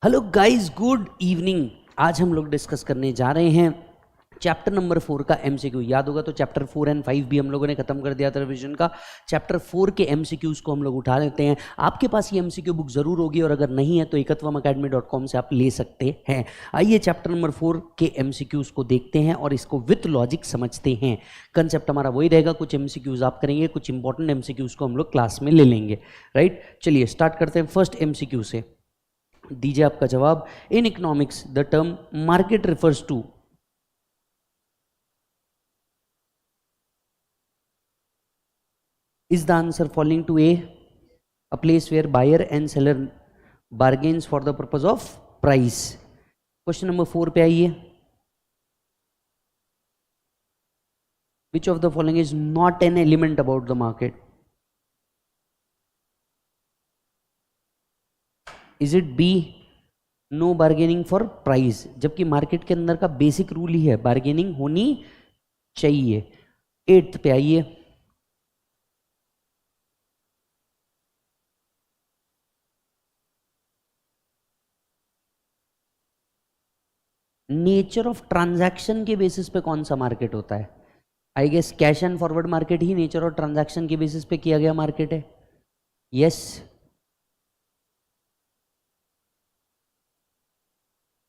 Hello guys, good evening. आज हम लोग डिस्कस करने जा रहे हैं चैप्टर नंबर 4 का एमसीक्यू। याद होगा तो चैप्टर 4 एंड 5 भी हम लोगों ने खत्म कर दिया था रिवीजन का। चैप्टर 4 के एमसीक्यूज को हम लोग उठा लेते हैं। आपके पास ये एमसीक्यू बुक जरूर होगी और अगर नहीं है तो ekatwamacademy.com से आप ले सकते हैं। आइए चैप्टर नंबर 4 के एमसीक्यूज को देखते हैं और इसको विथ लॉजिक समझते हैं। कंसेप्ट हमारा वही रहेगा, कुछ एमसीक्यूज आप करेंगे, कुछ इंपॉर्टेंट एमसीक्यूज को हम लोग क्लास में ले लेंगे। राइट, चलिए स्टार्ट करते हैं फर्स्ट एमसीक्यू से। दीजिए आपका जवाब। In economics the term market refers to. Is the answer following to a place where buyer and seller bargains for the purpose of price. Question number 4 पे आइए। Which of the following is not an element about the market? Is it be no bargaining for price? जबकि market के अंदर का basic rule ही है bargaining होनी चाहिए। 8th पे आइए। नेचर ऑफ ट्रांजैक्शन के बेसिस पे कौन सा मार्केट होता है? I guess cash and forward market ही नेचर और ट्रांजैक्शन के बेसिस पे किया गया मार्केट है। Yes.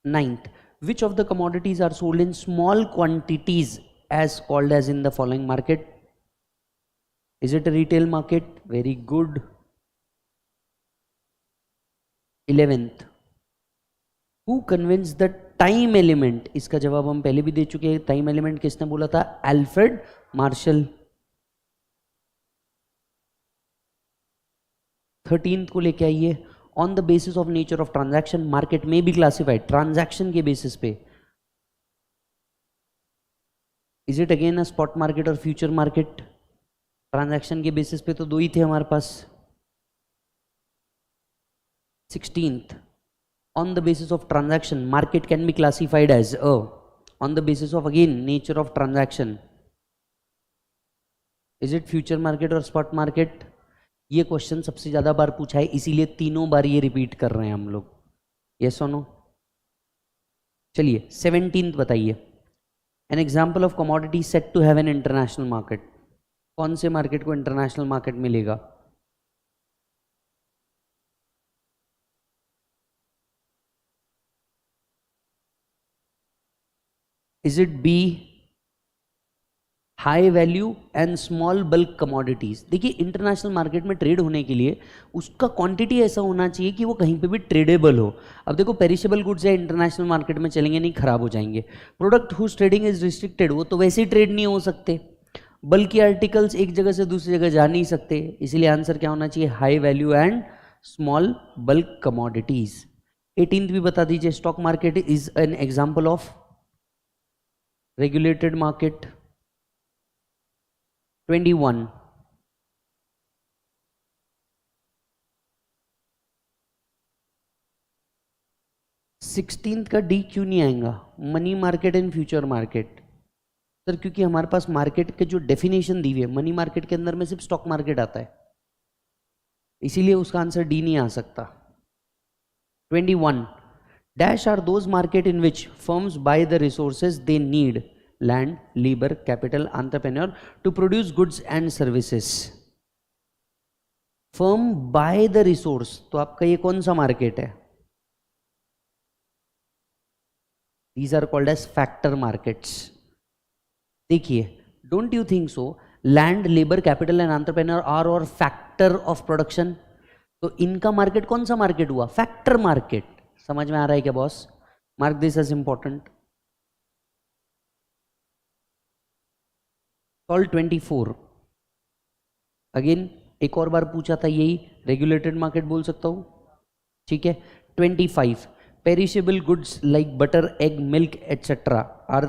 9th, which of the commodities are sold in small quantities as called as in the following market? Is it a retail market? Very good. 11th, who convinced the time element? इसका जवाब हम पहले भी दे चुके हैं। Time element किसने बोला था? Alfred Marshall. 13th को लेके आइए। On the basis of nature of transaction market में भी क्लासिफाइड ट्रांजैक्शन के बेसिस पे। Is it again a spot market और फ्यूचर मार्केट? ट्रांजैक्शन के बेसिस पे तो दो ही थे हमारे पास। 16th, on the basis of transaction market can be classified as a, on the basis of again nature of transaction, is it future market और spot market? ये question सबसे ज्यादा बार पूछा है, इसीलिए तीनों बार ये रिपीट कर रहे हैं हम लोग। यस और नो? चलिए 17th बताइए। An example of commodity set to have an international market. कौन से मार्केट को इंटरनेशनल मार्केट मिलेगा? Is it be high value and small bulk commodities? देखिए इंटरनेशनल मार्केट में ट्रेड होने के लिए उसका क्वांटिटी ऐसा होना चाहिए कि वो कहीं पे भी ट्रेडेबल हो। अब देखो पेरिशेबल गुड्स है, इंटरनेशनल मार्केट में चलेंगे नहीं, खराब हो जाएंगे। Product whose trading is restricted, वो तो वैसे ही ट्रेड नहीं हो सकते। बल्कि आर्टिकल्स एक जगह से दूसरी जगह जा नहीं सकते, इसीलिए आंसर क्या होना चाहिए? High value and small bulk commodities. 18th भी बता दीजिए। Stock market is an example of regulated market। 21, sixteenth का डी क्यों नहीं आएगा? Money market and future market. Sir क्योंकि हमारे पास मार्केट के जो डेफिनेशन दी हुई है, मनी मार्केट के अंदर में सिर्फ स्टॉक मार्केट आता है, इसीलिए उसका आंसर डी नहीं आ सकता। 21, dash are those market in which firms buy the resources they need, land, labour, capital, entrepreneur to produce goods and services. Firm buy the resource, तो आपका ये कौन सा मार्केट है? These are called as factor markets. देखिए, don't you think so? Land, labour, capital and entrepreneur are और factor of production, तो इनका मार्केट कौन सा मार्केट हुआ? Factor market. समझ में आ रहा है क्या boss? Mark this as important. Solve 24 again एक और बार पूछा था यही, रेगुलेटेड मार्केट बोल सकता हूं, ठीक है। 25, perishable goods like butter, egg, milk etcetera are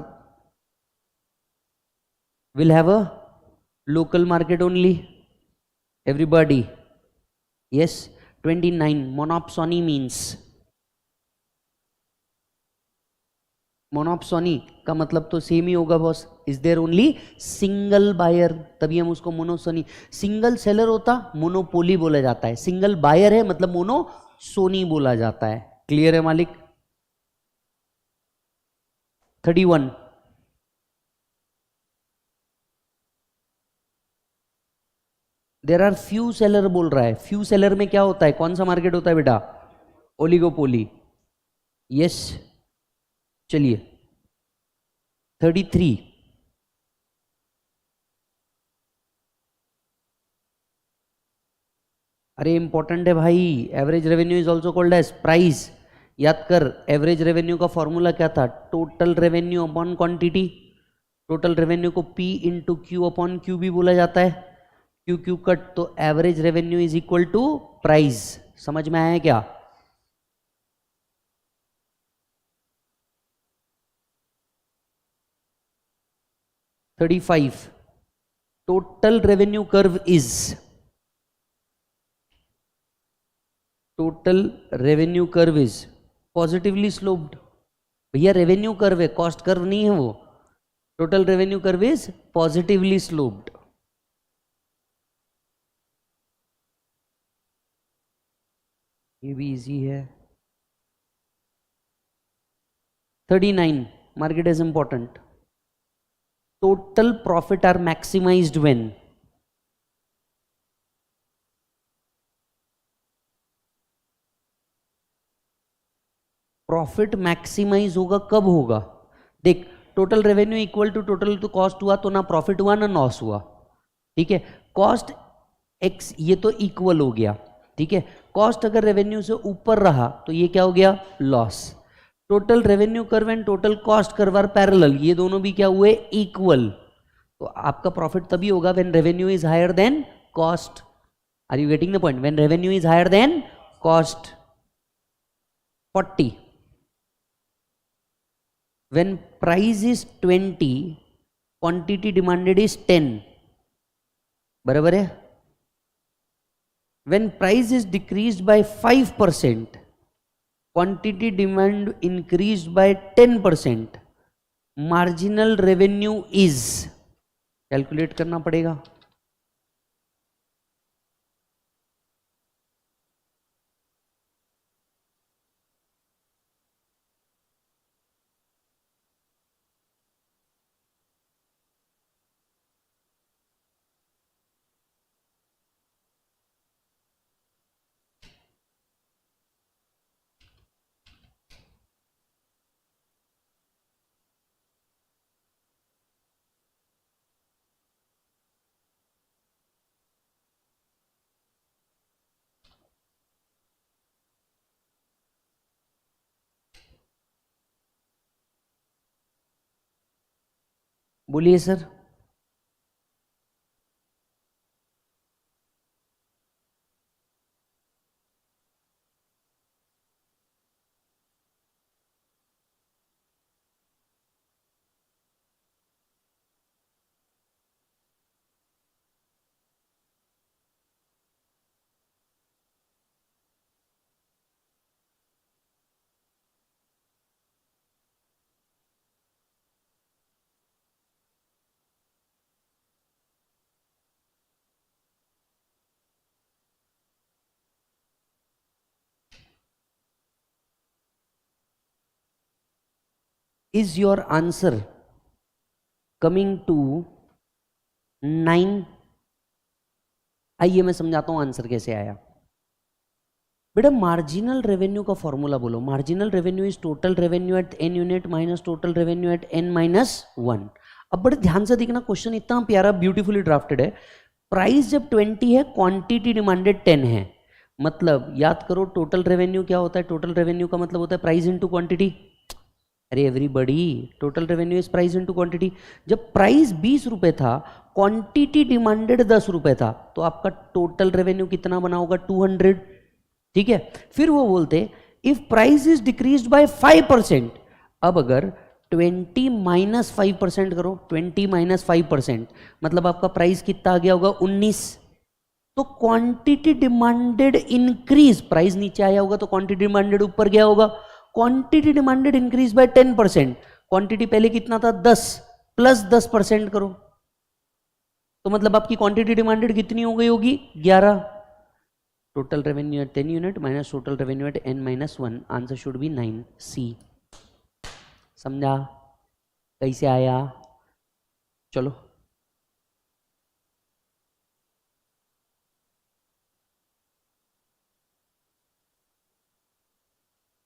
will have a local market only. Everybody? Yes. 29, monopsony means? Monopsony का मतलब तो सेम ही होगा boss. Is there only single buyer, तभी हम उसको मोनोसोनी। सिंगल सेलर होता मोनोपोली बोला जाता है, सिंगल बायर है मतलब मोनोसोनी बोला जाता है। क्लियर है मालिक? 31 देर आर फ्यू सेलर बोल रहा है। फ्यू सेलर में क्या होता है? कौन सा मार्केट होता है बेटा? ओलिगोपोली। यस, चलिए 33 अरे इंपॉर्टेंट है भाई। Average revenue is also called as price. याद कर, एवरेज रेवेन्यू का फॉर्मूला क्या था? Total revenue upon quantity. Total revenue को P into Q upon Q भी बोला जाता है। क्यू क्यू कट, तो average revenue is equal to price. समझ में आया क्या? $35 total revenue curve is, total revenue curve is positively sloped. भैया रेवेन्यू कर्व है, कॉस्ट कर्व नहीं है वो। Total revenue curve is positively sloped. ये भी इजी है। 39 market is important. Total profit are maximized when, profit maximize होगा कब होगा? देख, total revenue equal to total तो कॉस्ट हुआ, तो ना प्रॉफिट हुआ ना लॉस हुआ। ठीक है, कॉस्ट एक्स ये तो इक्वल हो गया। ठीक है, कॉस्ट अगर रेवेन्यू से ऊपर रहा तो ये क्या हो गया? Loss. Total revenue curve and total cost curve are parallel, ये दोनों भी क्या हुए? इक्वल। तो आपका प्रॉफिट तभी होगा when revenue is higher than cost. Are you getting the point? When revenue is higher than cost. 40 when price is 20 quantity demanded is 10, बराबर है? when price is decreased by 5% quantity demand increased by 10%, marginal revenue is, calculate करना पड़ेगा। बोलिए sir. Is your answer coming to 9? आइए मैं समझाता हूं answer कैसे आया। बेटा मार्जिनल रेवेन्यू का फॉर्मूला बोलो। Marginal revenue is total revenue at n unit minus total revenue at n-1। अब बड़े ध्यान से देखना, क्वेश्चन इतना प्यारा ब्यूटीफुली ड्राफ्टेड है। प्राइस जब 20 है, क्वांटिटी डिमांडेड 10 है, मतलब याद करो टोटल रेवेन्यू क्या होता है? टोटल रेवेन्यू का मतलब होता है प्राइस इनटू क्वांटिटी। अरे everybody, total revenue is price into quantity. जब प्राइस 20 रुपए था, क्वांटिटी डिमांडेड 10 रुपए था, तो आपका टोटल रेवेन्यू कितना बना होगा? 200। ठीक है, फिर वो बोलते if price is decreased bye 5%। अब अगर 20 माइनस 5% करो, 20 माइनस 5% मतलब आपका प्राइस कितना आ गया होगा? 19। तो क्वांटिटी डिमांडेड इंक्रीज, प्राइस नीचे आया होगा तो क्वांटिटी डिमांडेड ऊपर गया होगा। Quantity demanded increase by 10%। Quantity पहले कितना था? 10 प्लस 10% करो, तो मतलब आपकी क्वांटिटी डिमांडेड कितनी हो गई होगी? 11। Total revenue at 10 unit minus total revenue at n-1, answer should be 9 C. समझा कैसे आया? चलो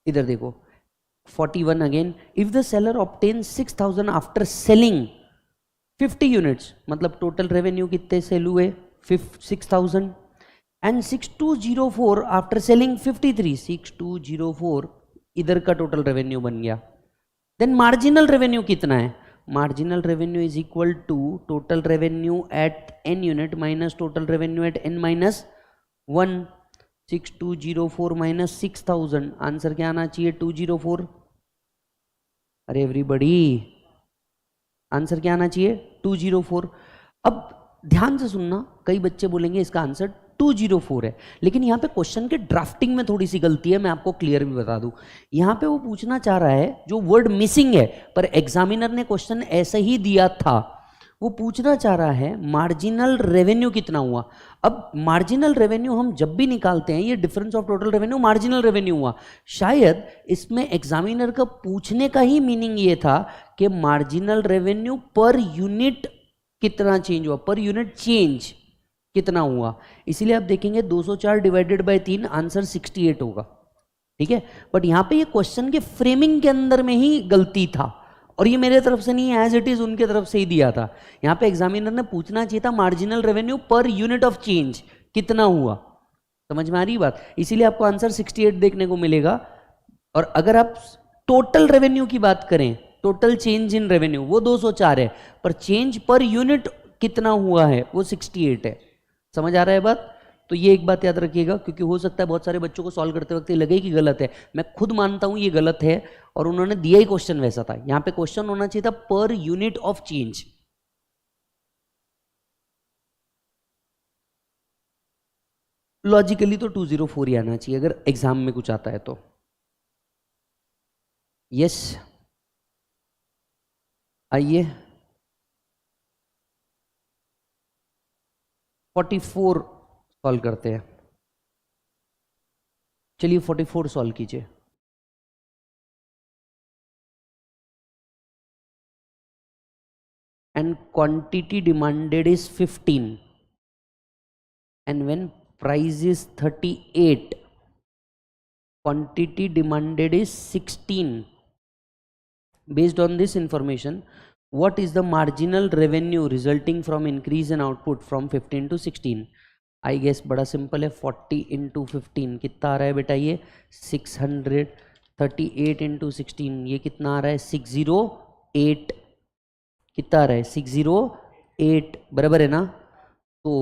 इधर देखो 41 again, if the seller obtain 6000 after selling 50 units, मतलब टोटल रेवेन्यू कितने सेल हुए 6000, एंड 6204 आफ्टर सेलिंग 53, 6204 इधर का टोटल रेवेन्यू बन गया। देन मार्जिनल रेवेन्यू कितना है? Marginal revenue is equal to total revenue at n unit minus total revenue at n-1, 6204 minus 6000, answer क्या आना चाहिए 204। अरे एवरीबॉडी आंसर क्या आना चाहिए 204। अब ध्यान से सुनना, कई बच्चे बोलेंगे इसका आंसर 204 है, लेकिन यहाँ पे क्वेश्चन के ड्राफ्टिंग में थोड़ी सी गलती है, मैं आपको क्लियर भी बता दूं। यहाँ पे वो पूछना चाह रहा है, जो वर्ड मिसिंग है, पर एग्जामिनर ने क्वेश्चन ऐसे ही दिया था, वो पूछना चाह रहा है मार्जिनल रेवेन्यू कितना हुआ। अब मार्जिनल रेवेन्यू हम जब भी निकालते हैं, ये difference of total revenue marginal revenue हुआ। शायद इसमें एग्जामिनर का पूछने का ही मीनिंग ये था कि मार्जिनल रेवेन्यू पर यूनिट कितना चेंज हुआ, पर यूनिट चेंज कितना हुआ। इसीलिए आप देखेंगे 204 डिवाइडेड बाय 3, आंसर 68 होगा, ठीक है। बट यहां पे ये क्वेश्चन के फ्रेमिंग के अंदर में ही गलती था, और ये मेरे तरफ से नहीं, एज इट इज उनके तरफ से ही दिया था। यहां पे एग्जामिनर ने पूछना चाहिए था marginal revenue per unit of change कितना हुआ। समझ में आ रही बात? इसीलिए आपको आंसर 68 देखने को मिलेगा। और अगर आप टोटल रेवेन्यू की बात करें, टोटल चेंज इन रेवेन्यू वो 204 है, पर चेंज पर यूनिट कितना हुआ है वो 68 है। समझ आ रहा है बात? तो ये एक बात याद रखिएगा, क्योंकि हो सकता है बहुत सारे बच्चों को सॉल्व करते वक्त ये लगे कि गलत है। मैं खुद मानता हूं ये गलत है, और उन्होंने दिया ही क्वेश्चन वैसा था। यहां पे क्वेश्चन होना चाहिए था per unit of change. Logically तो 204 ही आना चाहिए अगर एग्जाम में कुछ आता है तो। यस आइए 44 सॉल्व करते हैं। चलिए 44 सॉल्व कीजिए। And quantity demanded is 15, and when price is 38, quantity demanded is 16. Based on this information, what is the marginal revenue resulting from increase in output from 15 to 16? I guess बड़ा simple है, 40 into 15 कितना आ रहा है बेटा? ये 600, 38 into 16 ये कितना आ रहा है? 608। कितना आ रहा है? 608 बराबर है ना? तो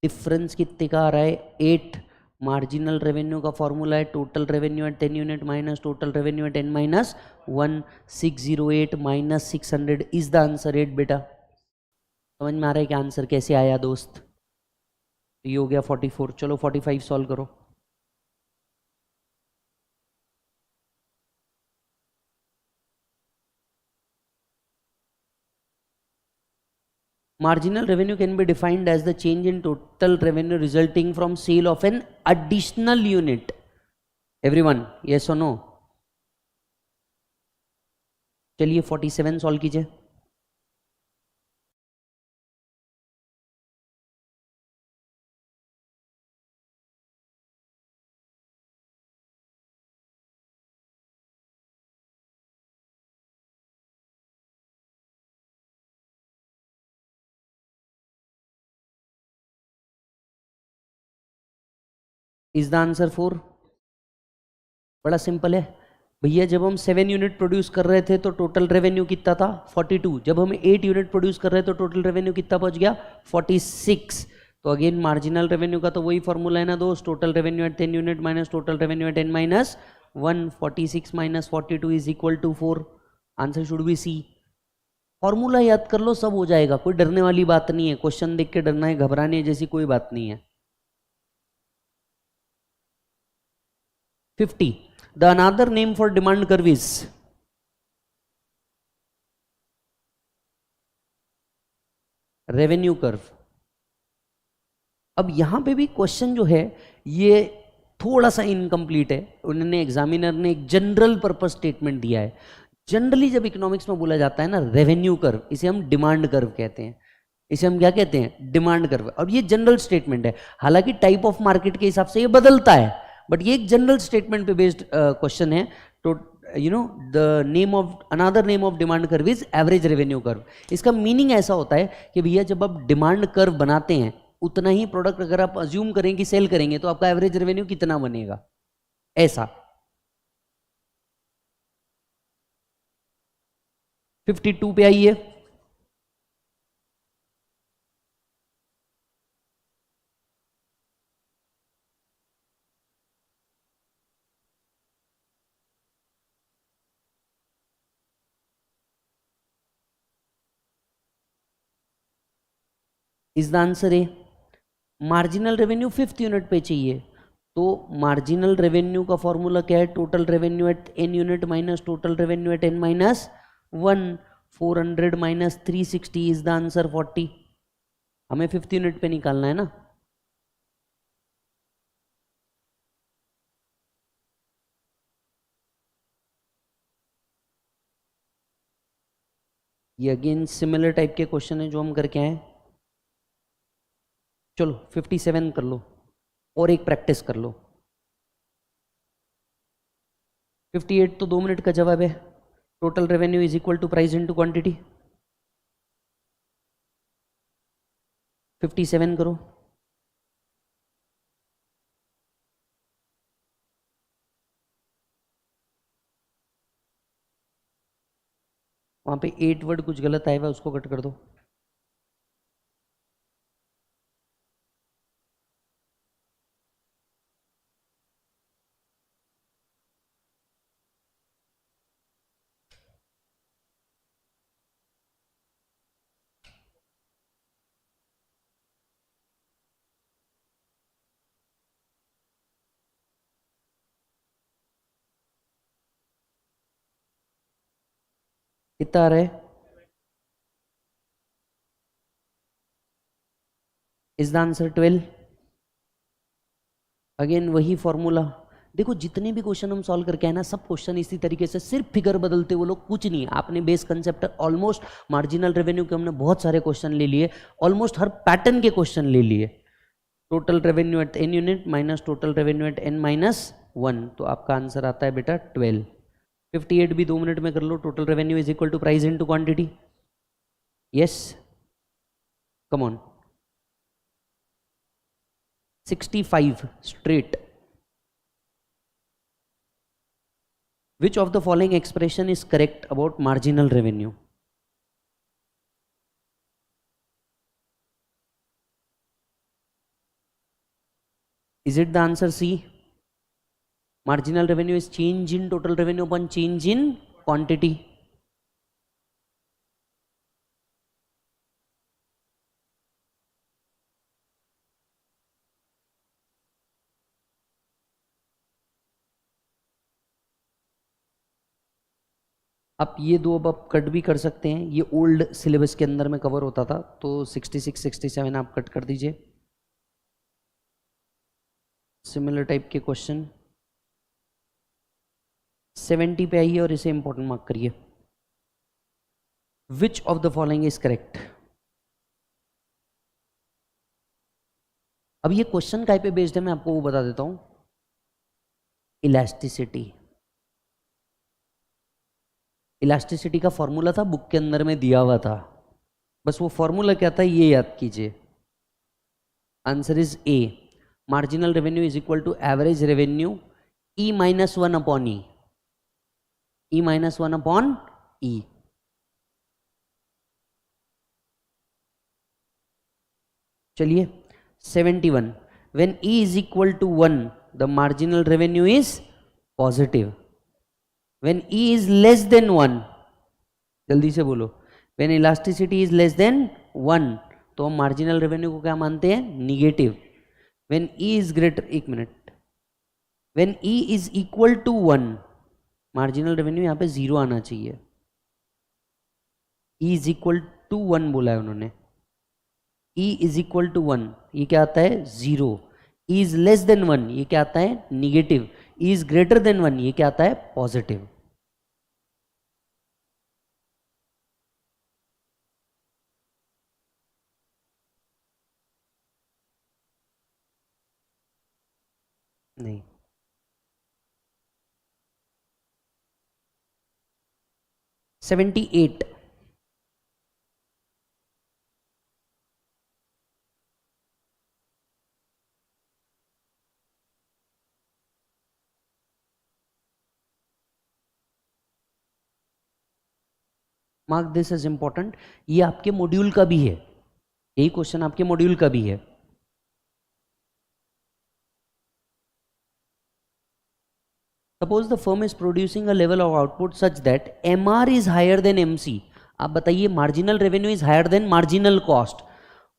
डिफरेंस कितने का आ रहा है? 8। मार्जिनल रेवेन्यू का फॉर्मूला है total revenue at 10 unit minus total revenue at n-1, 608 minus 600 is the answer 8 बेटा। समझ में आ रहा है कि आंसर कैसे आया दोस्त? ये हो गया 44। चलो 45 सॉल्व करो। Marginal revenue can be defined as the change in total revenue resulting from sale of an additional unit. Everyone, yes or no? चलिए 47 सॉल्व कीजिए। Is the answer 4? बड़ा सिंपल है भैया, जब हम 7 यूनिट प्रोड्यूस कर रहे थे तो टोटल रेवेन्यू कितना था? 42। जब हम 8 यूनिट प्रोड्यूस कर रहे थे तो टोटल रेवेन्यू कितना पहुंच गया? 46। तो अगेन मार्जिनल रेवेन्यू का तो वही फॉर्मूला है ना दोस्त, total revenue at 10 unit minus total revenue at n-1, 46 minus 42 is equal to 4। Answer should be C. Formula याद कर लो, सब हो जाएगा, कोई डरने वाली बात नहीं है। क्वेश्चन देख के डरना है, घबराने है जैसी कोई बात नहीं है। 50. The another name for demand curve is revenue curve. अब यहाँ पे भी क्वेश्चन जो है ये थोड़ा सा इनकम्प्लीट है। उन्होंने एग्जामिनर ने एक जनरल पर्पस स्टेटमेंट दिया है। जनरली जब इकोनॉमिक्स में बोला जाता है ना रेवेन्यू कर्व, इसे हम डिमांड कर्व कहते हैं। इसे हम क्या कहते हैं? Demand curve. और ये जनरल स्टेटमेंट है, हालांकि टाइप ऑफ मार्केट के हिसाब से ये बदलता है, बट ये एक जनरल स्टेटमेंट पे बेस्ड क्वेश्चन है। तो you know the name of another name of demand curve is average revenue curve. इसका मीनिंग ऐसा होता है कि भैया जब आप डिमांड कर्व बनाते हैं उतना ही प्रोडक्ट अगर आप अज्यूम करें कि सेल करेंगे तो आपका एवरेज रेवेन्यू कितना बनेगा, ऐसा। 52 पे आइए। Is the answer A. Marginal revenue 5th unit पे चाहिए, तो मार्जिनल रेवेन्यू का फॉर्मूला क्या है? Total revenue at n unit minus total revenue at n minus 1। 400 minus 360 is the answer 40। हमें 5th यूनिट पे निकालना है ना। ये अगेन सिमिलर टाइप के क्वेश्चन है जो हम करके आए। चलो 57 कर लो और एक प्रैक्टिस कर लो। 58 तो 2 मिनट का जवाब है। Total revenue is equal to price into quantity. 57 करो। वहां पे 8 वर्ड कुछ गलत आया हुआ, उसको कट कर दो। कितना आ रहा है? Is the answer 12। अगेन वही फॉर्मूला। देखो जितने भी क्वेश्चन हम सॉल्व करके आए ना, सब क्वेश्चन इसी तरीके से, सिर्फ फिगर बदलते वो लोग, कुछ नहीं। आपने base concept almost marginal revenue के हमने बहुत सारे क्वेश्चन ले लिए, ऑलमोस्ट हर पैटर्न के क्वेश्चन ले लिए। Total revenue at n unit minus total revenue at n minus 1, तो आपका आंसर आता है बेटा 12। 58 भी 2 मिनट में कर लो। Total revenue is equal to price into quantity. Yes, come on. 65 straight. Which of the following expression is correct about marginal revenue? Is it the answer C? Marginal revenue is change in total revenue upon change in quantity. आप ये दो अब आप cut भी कर सकते हैं, ये ओल्ड सिलेबस के अंदर में कवर होता था, तो 66 67 आप कट कर दीजिए। सिमिलर टाइप के क्वेश्चन 70 पे आइए और इसे इंपॉर्टेंट मार्क करिए। विच of the following is correct? अब ये क्वेश्चन काय पे बेस्ड है मैं आपको वो बता देता हूं। इलास्टिसिटी। इलास्टिसिटी का फॉर्मूला था बुक के अंदर में दिया हुआ था, बस वो फॉर्मूला क्या था ये याद कीजिए। Answer is A. Marginal revenue is equal to average revenue E minus 1 upon E. E minus 1 upon E. चलिए 71। When E is equal to 1 the marginal revenue is positive. When E is less than 1, जल्दी से बोलो, when elasticity is less than 1 तो हम marginal revenue को क्या मानते हैं? Negative. when E is greater, एक minute, when E is equal to 1 marginal revenue यहाँ पे 0 आना चाहिए। E is equal to 1 बोला है उन्होंने। ई इज इक्वल टू 1, ये क्या आता है 0। ई इज लेस देन 1, ये क्या आता है negative. E is greater then 1, ये क्या आता है पॉजिटिव। नहीं, 78। मार्क दिस इज इंपॉर्टेंट, ये आपके मॉड्यूल का भी है, यही क्वेश्चन आपके मॉड्यूल का भी है। Suppose the firm is producing a level of output such that MR is higher than MC. आप बताइए, marginal revenue is higher than marginal cost.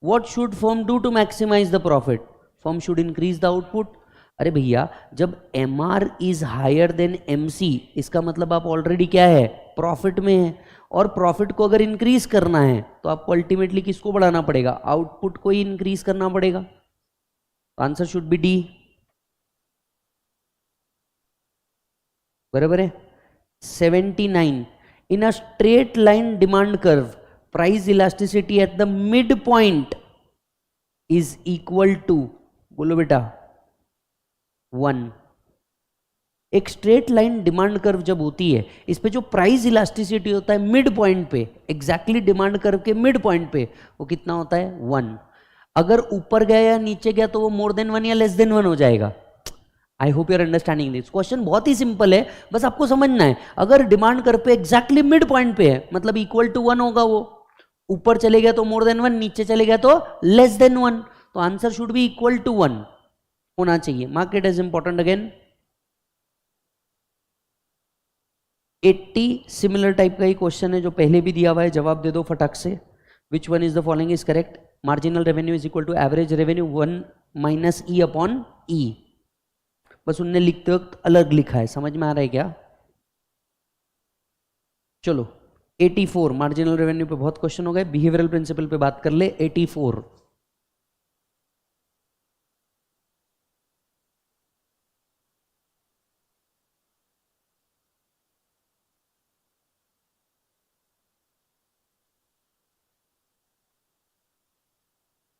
What should firm do to maximise the profit? Firm should increase the output. अरे भैया, जब M R is higher than M C, इसका मतलब आप already क्या है, प्रॉफिट में है। और प्रॉफिट को अगर इंक्रीज करना है तो आपको अल्टीमेटली किसको बढ़ाना पड़ेगा, आउटपुट को ही इंक्रीज करना पड़ेगा। Answer should be D. बराबर है। 79, in a straight line demand curve price elasticity at the mid point is equal to, बोलो बेटा 1। एक स्ट्रेट लाइन डिमांड कर्व जब होती है, इस पे जो प्राइस इलास्टिसिटी होता है मिड पॉइंट पे, एग्जैक्टली डिमांड कर्व के मिड पॉइंट पे, वो कितना होता है 1। अगर ऊपर गया या नीचे गया तो वो मोर देन 1 या लेस देन 1 हो जाएगा। I hope your understanding this question. बहुत ही सिंपल है, बस आपको समझना है। अगर डिमांड कर्व पे एग्जैक्टली मिड पॉइंट पे है, मतलब इक्वल टू 1 होगा वो। ऊपर चले गया तो मोर देन 1, नीचे चले गया तो लेस देन 1। तो answer should be equal to 1 होना चाहिए। Mark it as important again. 80 similar type का ही क्वेश्चन है जो पहले भी दिया हुआ है, जवाब दे दो फटाक से। Which one is the following is correct? Marginal revenue is equal to average revenue 1 minus E upon E. बस उनने लिखते वक्त अलग लिखा है, समझ में आ रहा है क्या? चलो 84, मार्जिनल रेवेन्यू पे बहुत क्वेश्चन हो गए, बिहेवियरल प्रिंसिपल पे बात कर ले। 84,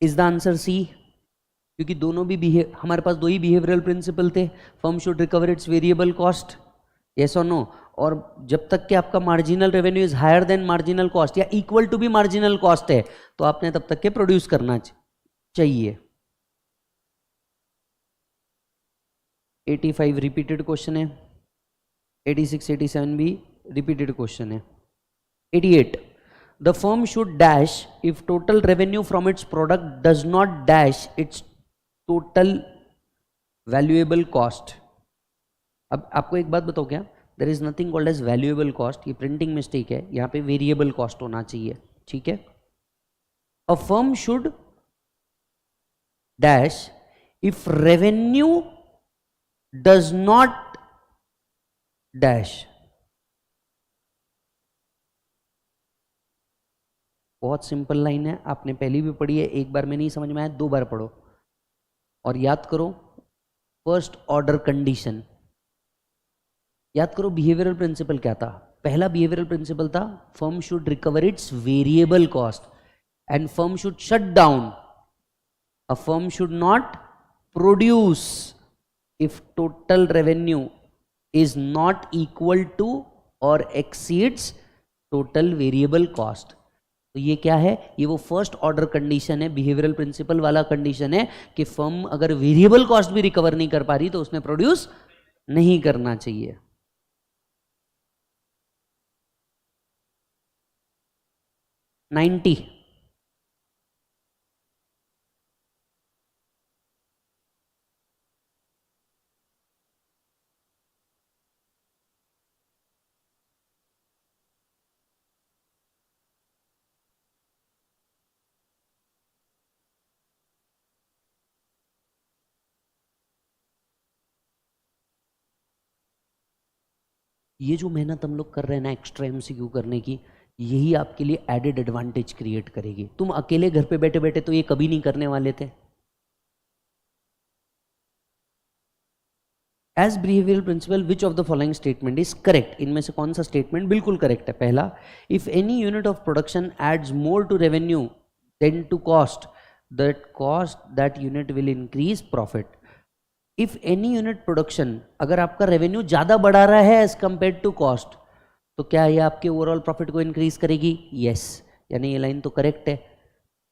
इज द आंसर सी? क्योंकि दोनों भी हमारे पास दो ही बिहेवियरल प्रिंसिपल थे। Firm should recover its variable cost, yes और नो। और जब तक कि आपका marginal revenue is higher than marginal cost या इक्वल टू भी मार्जिनल कॉस्ट है, तो आपने तब तक के प्रोड्यूस करना चाहिए। 85 रिपीटेड क्वेश्चन है, 86 87 भी रिपीटेड क्वेश्चन है। 88, the firm should dash if total revenue from its product does not dash its total valuable cost। अब आपको एक बात बताओ, क्या there is nothing called as valuable cost, ये प्रिंटिंग मिस्टेक है, यहाँ पे वेरिएबल कॉस्ट होना चाहिए, ठीक है। A firm should dash if revenue does not dash. बहुत सिंपल लाइन है, आपने पहली भी पढ़ी है, एक बार में नहीं समझ में आया, 2 बार पढ़ो और याद करो। फर्स्ट ऑर्डर कंडीशन याद करो। बिहेवियरल प्रिंसिपल क्या था? पहला बिहेवियरल प्रिंसिपल था firm should recover its variable cost and firm should shut down. A firm should not produce if total revenue is not equal to और एक्सीड्स टोटल वेरिएबल कॉस्ट। तो ये क्या है? ये वो फर्स्ट ऑर्डर कंडीशन है, behavioural principle वाला condition है कि फर्म अगर वेरिएबल कॉस्ट भी रिकवर नहीं कर पा रही तो उसने प्रोड्यूस नहीं करना चाहिए। 90, ये जो मेहनत हम लोग कर रहे हैं ना एक्स्ट्रा एमसीक्यू करने की, यही आपके लिए एडेड एडवांटेज क्रिएट करेगी। तुम अकेले घर पे बैठे बैठे तो ये कभी नहीं करने वाले थे। As behavioural principle which of the following statement is correct? इनमें से कौन सा स्टेटमेंट बिल्कुल करेक्ट है? पहला, if any unit of production adds more to revenue than to cost, that unit will increase profit. If any unit production, अगर आपका revenue ज्यादा बढ़ा रहा है एज कंपेयर टू कॉस्ट, तो क्या ये आपके ओवरऑल प्रॉफिट को इंक्रीज करेगी? यस, यानी ये लाइन तो करेक्ट है।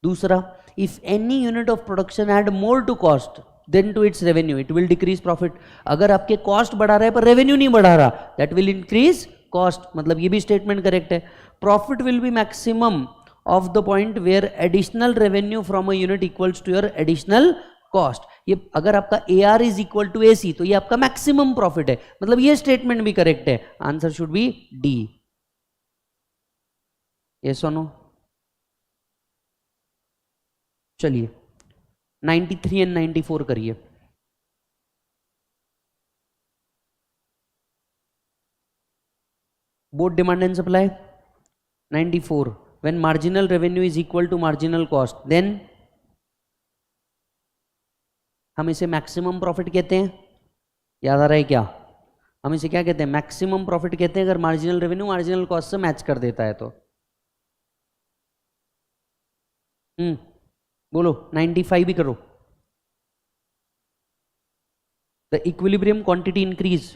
दूसरा, if any unit of production add more to cost than to its revenue it will decrease profit. अगर आपके कॉस्ट बढ़ा रहा है पर रेवेन्यू नहीं बढ़ा रहा, दैट विल इंक्रीज कॉस्ट, मतलब ये भी स्टेटमेंट करेक्ट है। Profit will be maximum of the point where additional revenue from a unit equals to your additional cost. ये अगर आपका AR is equal to AC तो ये आपका मैक्सिमम प्रॉफिट है, मतलब ये स्टेटमेंट भी करेक्ट है। Answer should be D. ये सुनो, चलिए 93 एंड 94 करिए। Both demand and supply. 94, when marginal revenue is equal to marginal cost then हम इसे मैक्सिमम प्रॉफिट कहते हैं। याद आ रहा है क्या? हम इसे क्या कहते हैं? मैक्सिमम प्रॉफिट कहते हैं अगर मार्जिनल रेवेन्यू मार्जिनल कॉस्ट से मैच कर देता है तो। बोलो 95 भी करो। The equilibrium quantity increase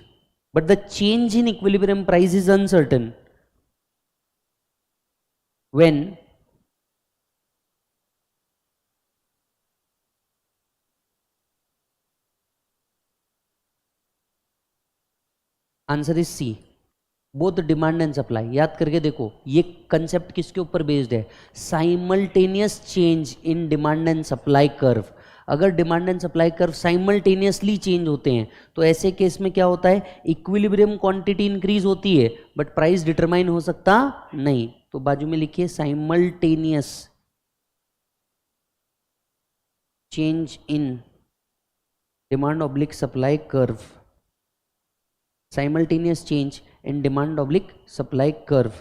but the change in equilibrium price is uncertain when answer is C, both demand and supply. याद करके देखो, ये कंसेप्ट किसके ऊपर बेस्ड है? Simultaneous change in demand and supply curve. अगर demand and supply curve simultaneously change होते हैं तो ऐसे केस में क्या होता है? इक्विलिब्रियम क्वांटिटी इंक्रीज होती है बट प्राइस डिटरमाइन हो सकता नहीं। तो बाजू में लिखिए simultaneous change in demand oblique supply curve, simultaneous change in demand oblique supply curve।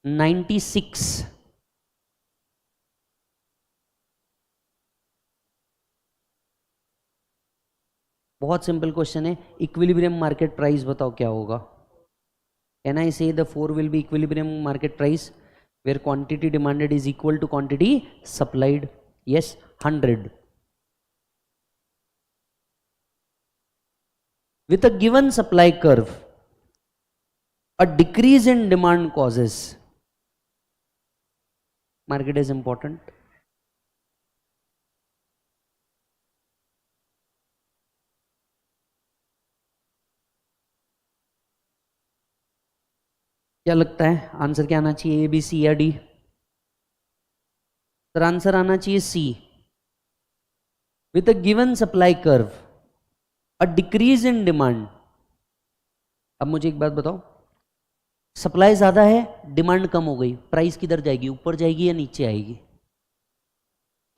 96, बहुत सिंपल क्वेश्चन है। इक्विलिब्रियम मार्केट प्राइस बताओ क्या होगा? Can I say the 4 will be equilibrium market price where quantity demanded is equal to quantity supplied? Yes, 100। With a given supply curve, a decrease in demand causes, market is important, क्या लगता है answer क्या आना चाहिए? A, B, C या D? Sir answer आना चाहिए C। With a given supply curve, a decrease in demand। अब मुझे एक बात बताओ, सप्लाई ज्यादा है, डिमांड कम हो गई, प्राइस किधर जाएगी? ऊपर जाएगी या नीचे आएगी?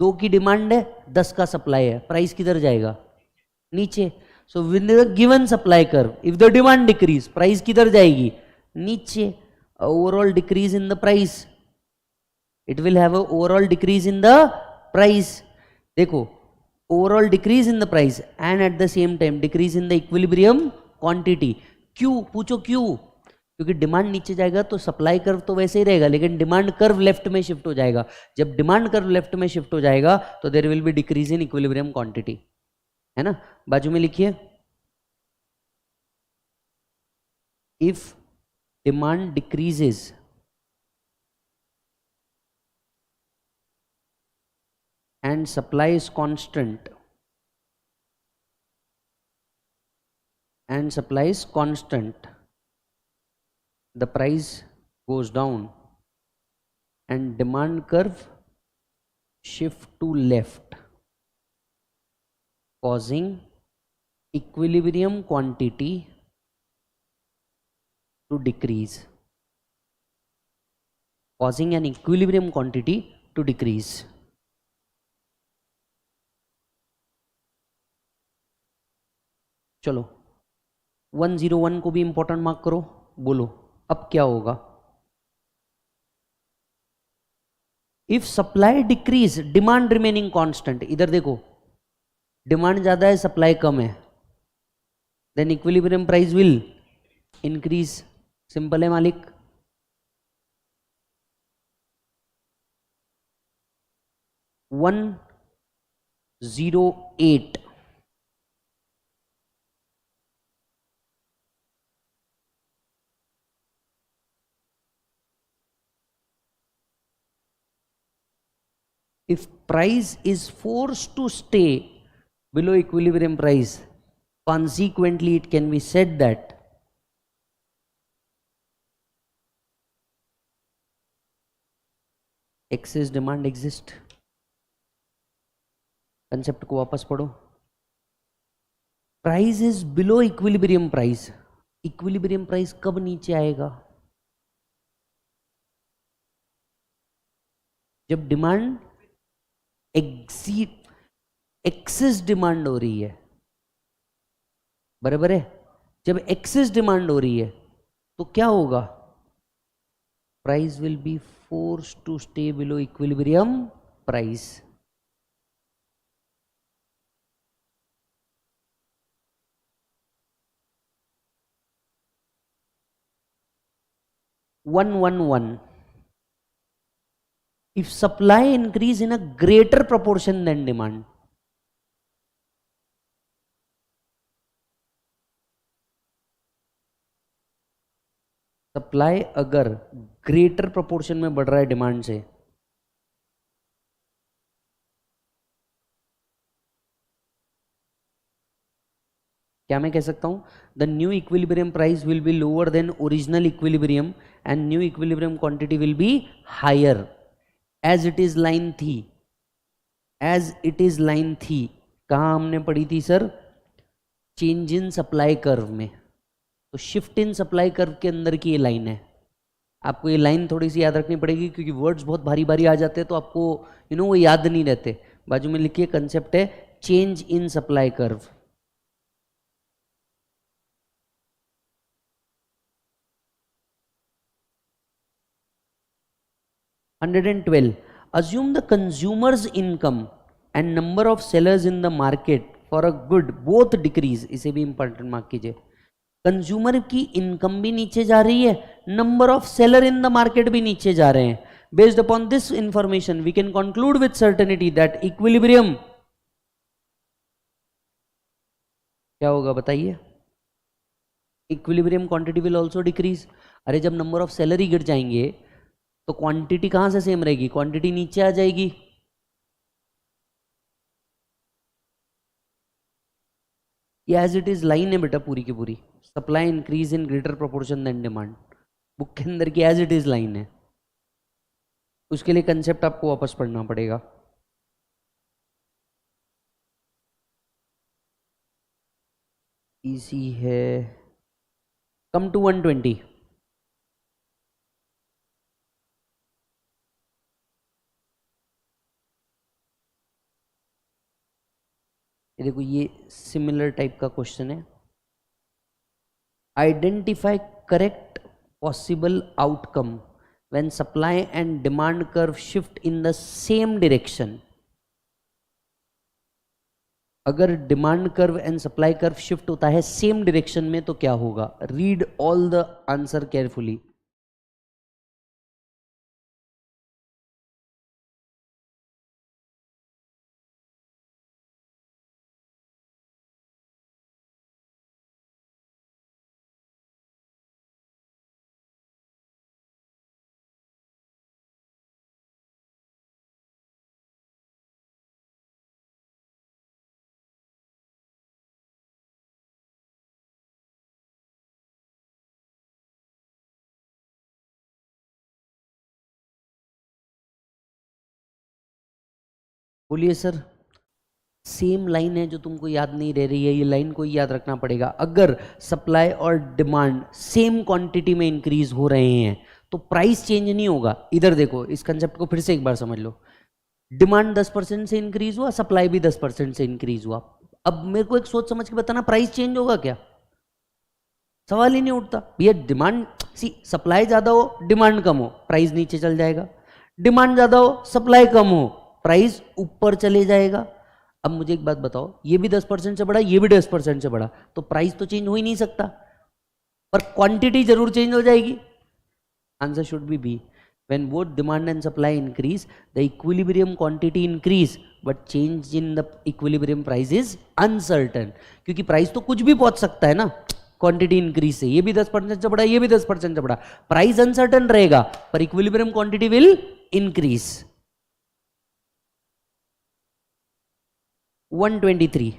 2 की डिमांड है, 10 का सप्लाई है, प्राइस किधर जाएगा? नीचे। So with the given supply curve if the demand decrease, price किधर जाएगी? नीचे। Overall decrease in the price, it will have a overall decrease in the price. देखो, overall decrease in the price and at the same time decrease in the equilibrium quantity. क्यों? पूछो क्यों? क्योंकि demand नीचे जाएगा तो सप्लाई कर्व तो वैसे ही रहेगा लेकिन डिमांड कर्व लेफ्ट में शिफ्ट हो जाएगा। जब डिमांड कर्व लेफ्ट में शिफ्ट हो जाएगा तो there will be decrease in equilibrium quantity, है ना? बाजू में लिखिए, if demand decreases and supply is constant the price goes down and demand curve shift to left causing equilibrium quantity to decrease, causing an equilibrium quantity to decrease। चलो 101 को भी important mark करो, बोलो अब क्या होगा। If supply decrease demand remaining constant, इधर देखो डिमांड ज्यादा है सप्लाई कम है, then equilibrium price will increase. Simple है मालिक। One 08 if price is forced to stay below equilibrium price, consequently it can be said that excess demand exists। Concept को वापस पढ़ो। Price is below equilibrium price, equilibrium price कब नीचे आएगा? जब demand excess demand हो रही है, बराबर है। जब एक्सेस डिमांड हो रही है तो क्या होगा? Price will be force to stay below equilibrium price. One if supply increase in a greater proportion than demand, supply अगर ग्रेटर प्रोपोर्शन में बढ़ रहा है डिमांड से, क्या मैं कह सकता हूं the new equilibrium price will be lower than original equilibrium and new equilibrium quantity will be higher. As it is line थी, एज इट इज लाइन थी कहां हमने पढ़ी थी sir? Change in supply curve में। तो शिफ्ट इन सप्लाई कर्व के अंदर की ये लाइन है। आपको ये लाइन थोड़ी सी याद रखनी पड़ेगी क्योंकि वर्ड्स बहुत भारी भारी आ जाते हैं तो आपको वो याद नहीं रहते। बाजू में लिखिए, कंसेप्ट है change in supply curve. $112 assume the consumer's income and number of sellers in the market for a good both decrease। इसे भी इंपॉर्टेंट मार्क कीजिए। कंज्यूमर की इनकम भी नीचे जा रही है, number of seller in the market भी नीचे जा रहे हैं। Based upon this information we can conclude with certainty that equilibrium क्या होगा बताइए? Equilibrium quantity will also decrease. अरे जब नंबर ऑफ सेलर ही गिर जाएंगे तो क्वांटिटी कहां से सेम रहेगी? क्वांटिटी नीचे आ जाएगी। ये एज इट इज लाइन है बेटा पूरी की पूरी। Supply increase in greater proportion than demand, book के अंदर की एज इट इज लाइन है। उसके लिए कंसेप्ट आपको वापस पढ़ना पड़ेगा। इजी है। Come to 120। देखो ये सिमिलर टाइप का क्वेश्चन है। Identify correct possible outcome when supply and demand curve shift in the same direction. अगर demand curve and supply curve shift होता है सेम डायरेक्शन में तो क्या होगा? Read all the answer carefully. बोलिए सर। सेम लाइन है जो तुमको याद नहीं रह रही है, ये लाइन को याद रखना पड़ेगा। अगर सप्लाई और डिमांड सेम क्वांटिटी में इंक्रीज हो रहे हैं तो प्राइस चेंज नहीं होगा। इधर देखो, इस कंसेप्ट को फिर से एक बार समझ लो। डिमांड 10% से इंक्रीज हुआ, सप्लाई भी 10% से इंक्रीज हुआ। अब मेरे को एक सोच समझ के बताना, प्राइस चेंज होगा क्या? सवाल ही नहीं उठता भैया। डिमांड सी, सप्लाई ज्यादा हो डिमांड कम हो प्राइस नीचे चल जाएगा, डिमांड ज्यादा हो सप्लाई कम हो प्राइस ऊपर चले जाएगा। अब मुझे एक बात बताओ, ये भी 10% से बढ़ा, ये भी 10% से बढ़ा, तो प्राइस तो चेंज हो ही नहीं सकता, पर क्वांटिटी जरूर चेंज हो जाएगी। Answer should B when both demand and supply increase the equilibrium quantity increase but change in the equilibrium price is uncertain, क्योंकि प्राइस तो कुछ भी पहुंच सकता है ना क्वांटिटी इंक्रीज से। ये भी 10% से बढ़ा, ये भी 10% से बढ़ा, प्राइस अनसर्टन रहेगा पर equilibrium quantity will increase. 123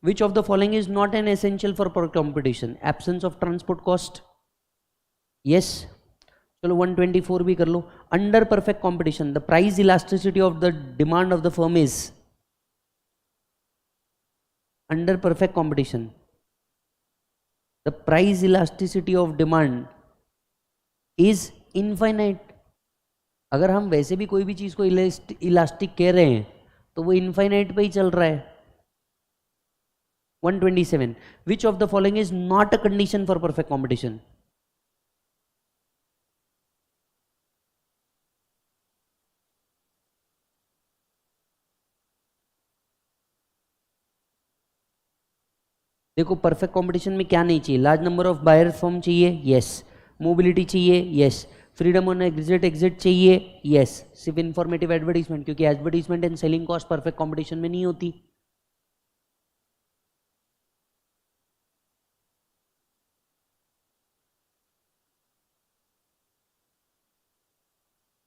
which of the following is not an essential for competition? Absence of transport cost, yes। चलो 124 भी कर लो। Under perfect competition the price elasticity of the demand of the firm is, under perfect competition the price elasticity of demand is infinite. अगर हम वैसे भी कोई भी चीज को इलास्टिक कह रहे हैं तो वो इनफाइनाइट पे ही चल रहा है। 127 which of the following is not a condition for perfect competition? देखो परफेक्ट कंपटीशन में क्या नहीं चाहिए, large number of buyer firm चाहिए, यस। मोबिलिटी चाहिए, yes. Freedom on exit exit चाहिए, यस। सिर्फ इंफॉर्मेटिव एडवर्टीजमेंट, क्योंकि advertisement and selling cost perfect competition में नहीं होती।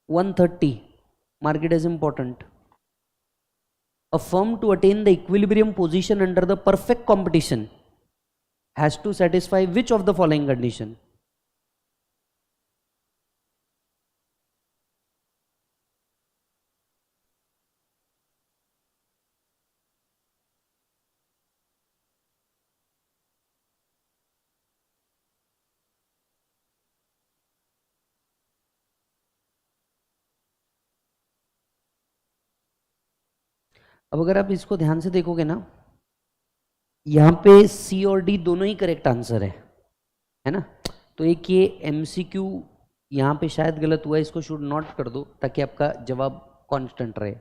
(130) market is important. A firm to attain the equilibrium position under the perfect competition has to satisfy which of the following condition? अब अगर आप इसको ध्यान से देखोगे ना, यहां पे सी और डी दोनों ही करेक्ट आंसर है ना। तो एक ये एमसीक्यू यहां पे शायद गलत हुआ है, इसको शुड नॉट कर दो ताकि आपका जवाब कांस्टेंट रहे।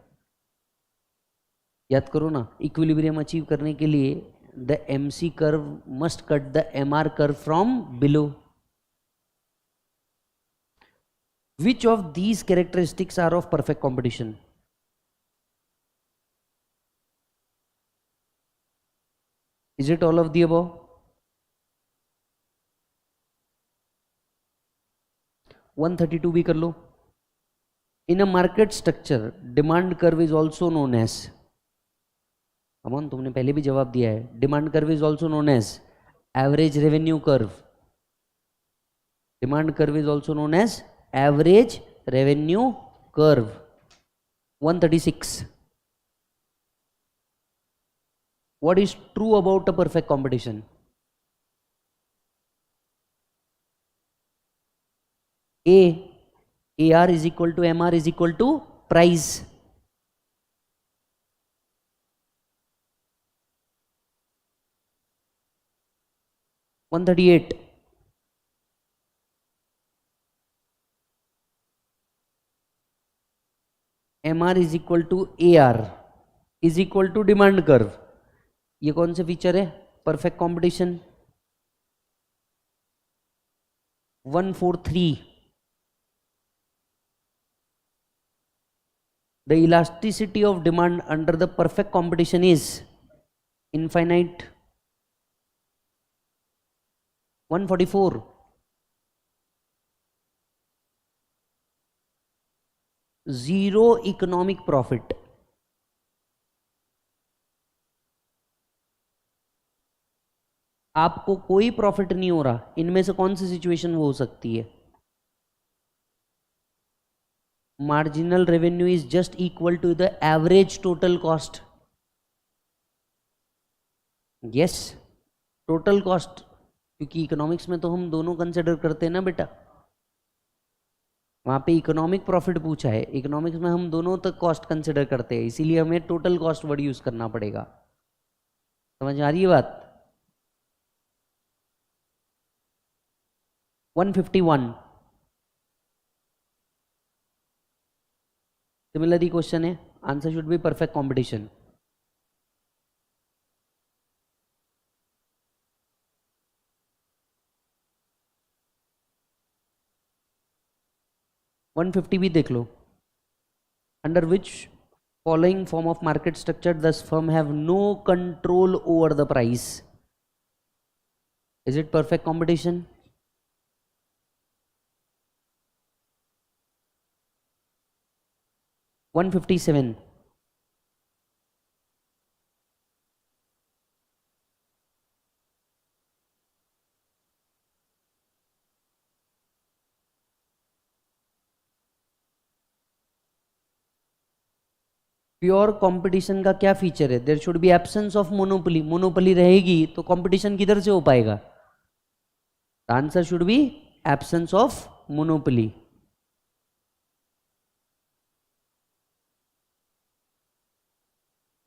याद करो ना, इक्विलिब्रियम अचीव करने के लिए the MC curve must cut the MR curve from below. Which of these characteristics are of perfect competition? Is it all of the above? (132) भी कर लो। In a market structure, demand curve is also known as, अमन तुमने पहले भी जवाब दिया है, demand curve is also known as average revenue curve. Demand curve is also known as average revenue curve. 136. What is true about a perfect competition? AR is equal to MR is equal to price. (138) MR is equal to AR is equal to demand curve. ये कौन से feature है perfect competition? 143 the elasticity of demand under the perfect competition is infinite. 144 zero economic profit. आपको कोई profit नहीं हो रहा, इनमें से कौन सी सिचुएशन वो हो सकती है? Marginal revenue is just equal to the average total cost. Yes, total cost, क्योंकि इकोनॉमिक्स में तो हम दोनों कंसिडर करते हैं ना बेटा। वहाँ पे इकोनॉमिक प्रॉफिट पूछा है, इकोनॉमिक्स में हम दोनों तक कॉस्ट कंसिडर करते हैं, इसीलिए हमें टोटल कॉस्ट वर्ड यूज करना पड़ेगा। समझ आ रही है बात? 151 सिमिलरली क्वेश्चन है, answer should be perfect competition. One fifty भी देख लो। Under which following form of market structure this firm have no control over the price? Is it perfect competition? One 157 pure competition का क्या feature है? There should be absence of monopoly. Monopoly रहेगी तो competition किधर से हो पाएगा? Answer should be absence of monopoly.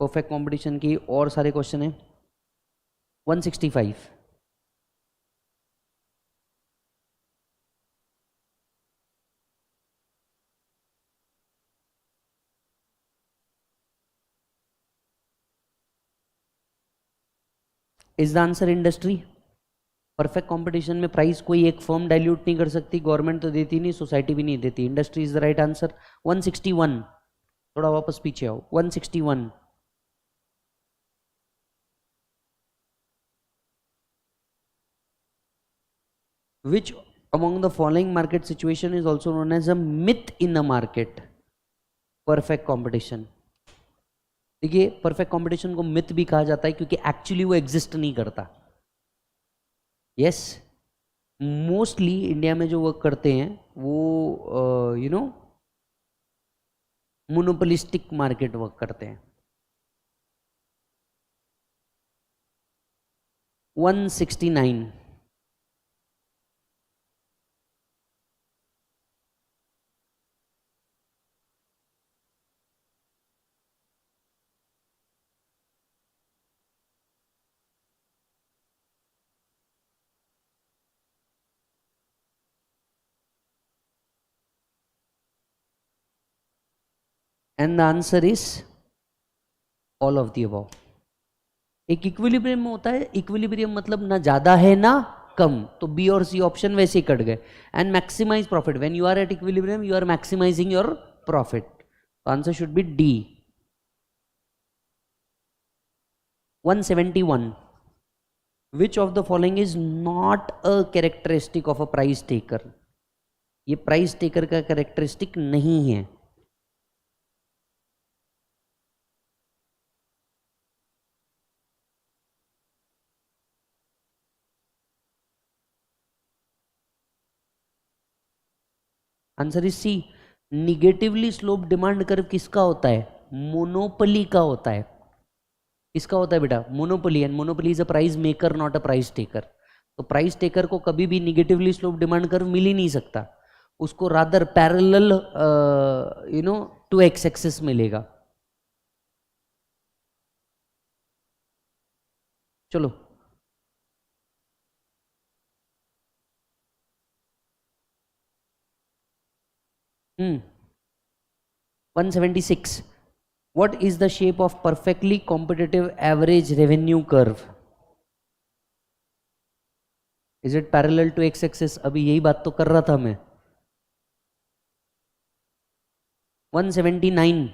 Perfect competition की और सारे क्वेश्चन है। 165 is the answer industry. Perfect competition में प्राइस कोई एक फर्म डाइल्यूट नहीं कर सकती, गवर्नमेंट तो देती नहीं, सोसाइटी भी नहीं देती, industry is the right answer. 161 थोड़ा वापस पीछे आओ। 161 which among the following market situation is also known as a myth in a market? Perfect competition. देखिए परफेक्ट कंपटीशन को मिथ भी कहा जाता है क्योंकि एक्चुअली वो एग्जिस्ट नहीं करता। यस, मोस्टली इंडिया में जो वर्क करते हैं वो मोनोपोलिस्टिक मार्केट वर्क करते हैं। 169 and the answer is all of the above. एक इक्विलिब्रियम में होता है, इक्विलिब्रियम मतलब ना ज्यादा है ना कम, तो बी और सी ऑप्शन वैसे ही कट गए। And maximize profit, when you are at equilibrium you are maximizing your profit, तो answer should be D. 171 which of the following is not a characteristic of a price taker? ये price taker का characteristic नहीं है। Answer is C. Negatively slope demand curve किसका होता है? Monopoly का होता है। किसका होता है बेटा? Monopoly. And monopoly is a price maker not a price taker. तो प्राइस टेकर को कभी भी निगेटिवली स्लोप डिमांड कर्व मिल ही नहीं सकता, उसको rather parallel to X axis मिलेगा। चलो 176 what is the shape of perfectly competitive average revenue curve? is it parallel to x axis? अभी यही बात तो कर रहा था मैं। 179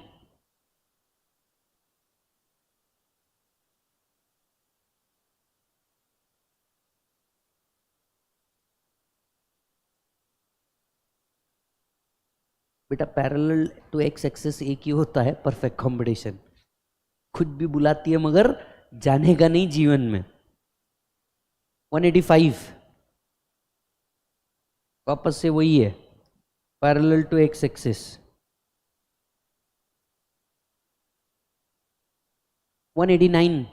बेटा पैरेलल टू एक्स एक्सिस एक ही होता है परफेक्ट कॉम्पिटिशन। खुद भी बुलाती है मगर जानेगा नहीं जीवन में। 185 वापस से वही है, पैरेलल टू एक्स एक्सिस। 189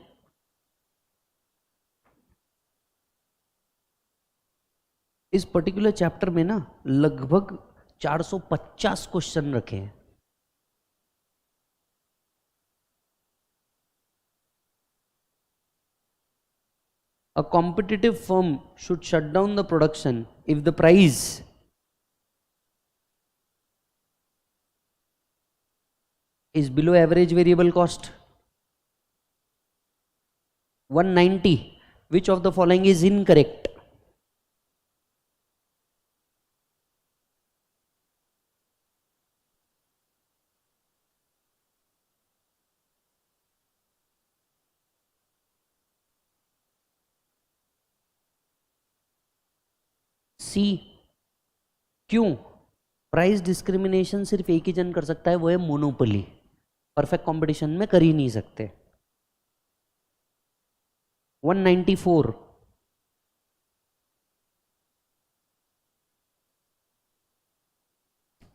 इस पर्टिकुलर चैप्टर में ना लगभग 450 क्वेश्चन रखे हैं। A competitive firm should shut down the production if the price is below average variable cost. 190. Which of the following is incorrect? सी। क्यों? प्राइस डिस्क्रिमिनेशन सिर्फ एक ही जन कर सकता है, वो है मोनोपोली। परफेक्ट कंपटीशन में कर ही नहीं सकते। 194।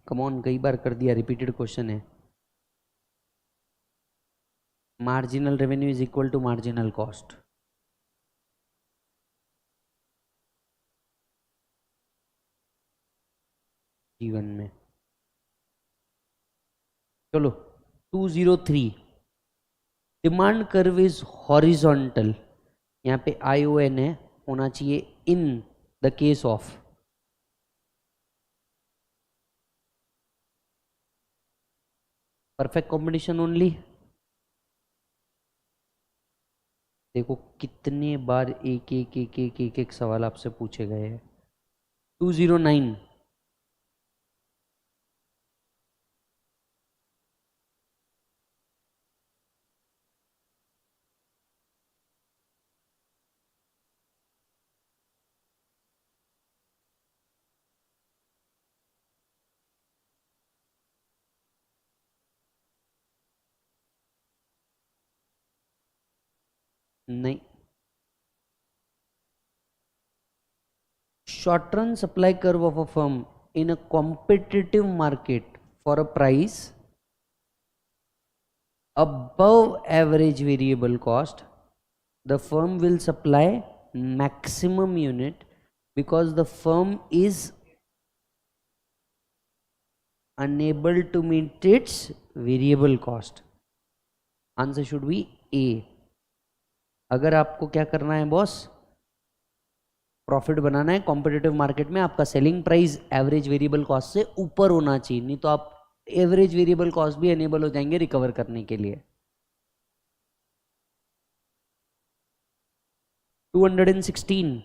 कम ऑन, कई बार कर दिया, रिपीटेड क्वेश्चन है। Marginal revenue is equal to marginal cost. जीवन में। चलो 203। डिमांड कर्व इज हॉरिजॉन्टल, यहाँ पे ION है, होना चाहिए in the case of perfect combination only. देखो कितने बार एक एक एक एक एक एक सवाल आपसे पूछे गए हैं। 209। नहीं, short run supply curve of a firm in a competitive market for a price above average variable cost, the firm will supply maximum unit because the firm is unable to meet its variable cost. Answer should be A. अगर आपको क्या करना है boss, profit बनाना है competitive market में, आपका selling price average variable cost से ऊपर होना चाहिए, नहीं तो आप एवरेज वेरिएबल कॉस्ट भी एनेबल हो जाएंगे रिकवर करने के लिए। 216।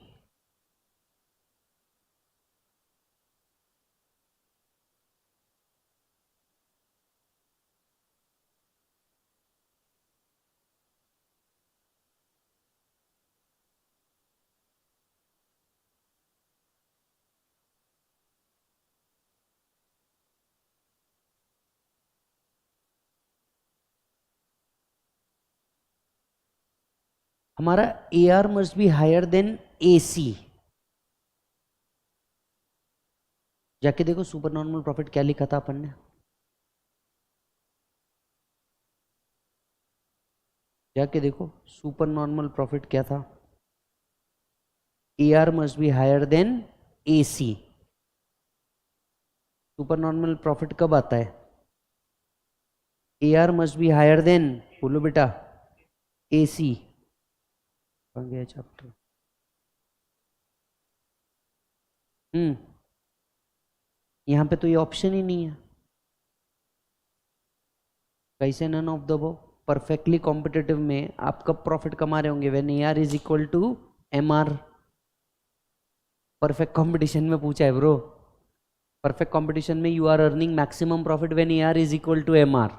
हमारा AR must be higher than AC। जाके देखो सुपर नॉर्मल प्रॉफिट क्या लिखा था अपन ने, जाके देखो सुपर नॉर्मल प्रॉफिट क्या था। AR must be higher than AC। Super normal profit कब आता है? AR must be higher than, बोलो बेटा, AC। कहाँ गया चैप्टर? यहाँ पे तो ये ऑप्शन ही नहीं है। कैसे none of the above? Perfectly competitive में आप कब प्रॉफिट कमा रहे होंगे? When AR is equal to MR। Perfect competition में पूछा है ब्रो, परफेक्ट कंपटीशन में you are earning maximum profit when AR is equal to MR।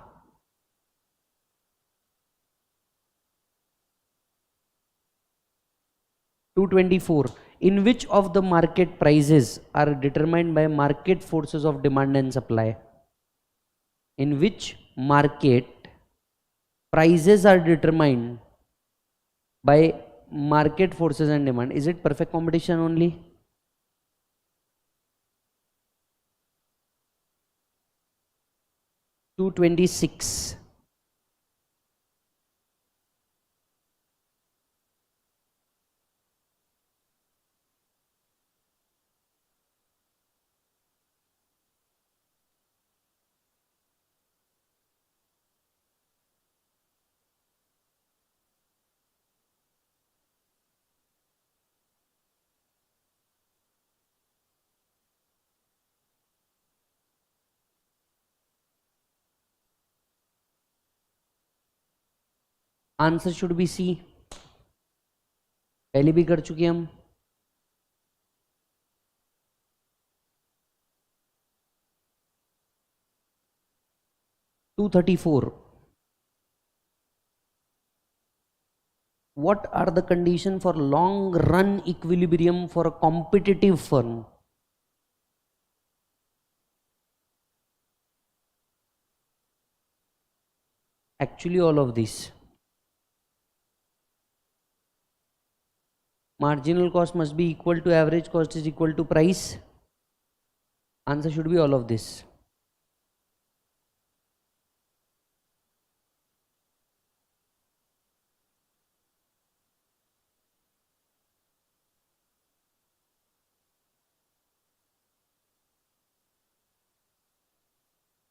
Two 24। In which of the market prices are determined by market forces of demand and supply? In which market prices are determined by market forces and demand? Is it perfect competition only? Two 26। Answer should be C, पहले भी कर चुके हम। Two 34, what are the condition for long run equilibrium for a competitive firm? Actually all of these. Marginal cost must be equal to average cost is equal to price. Answer should be all of this.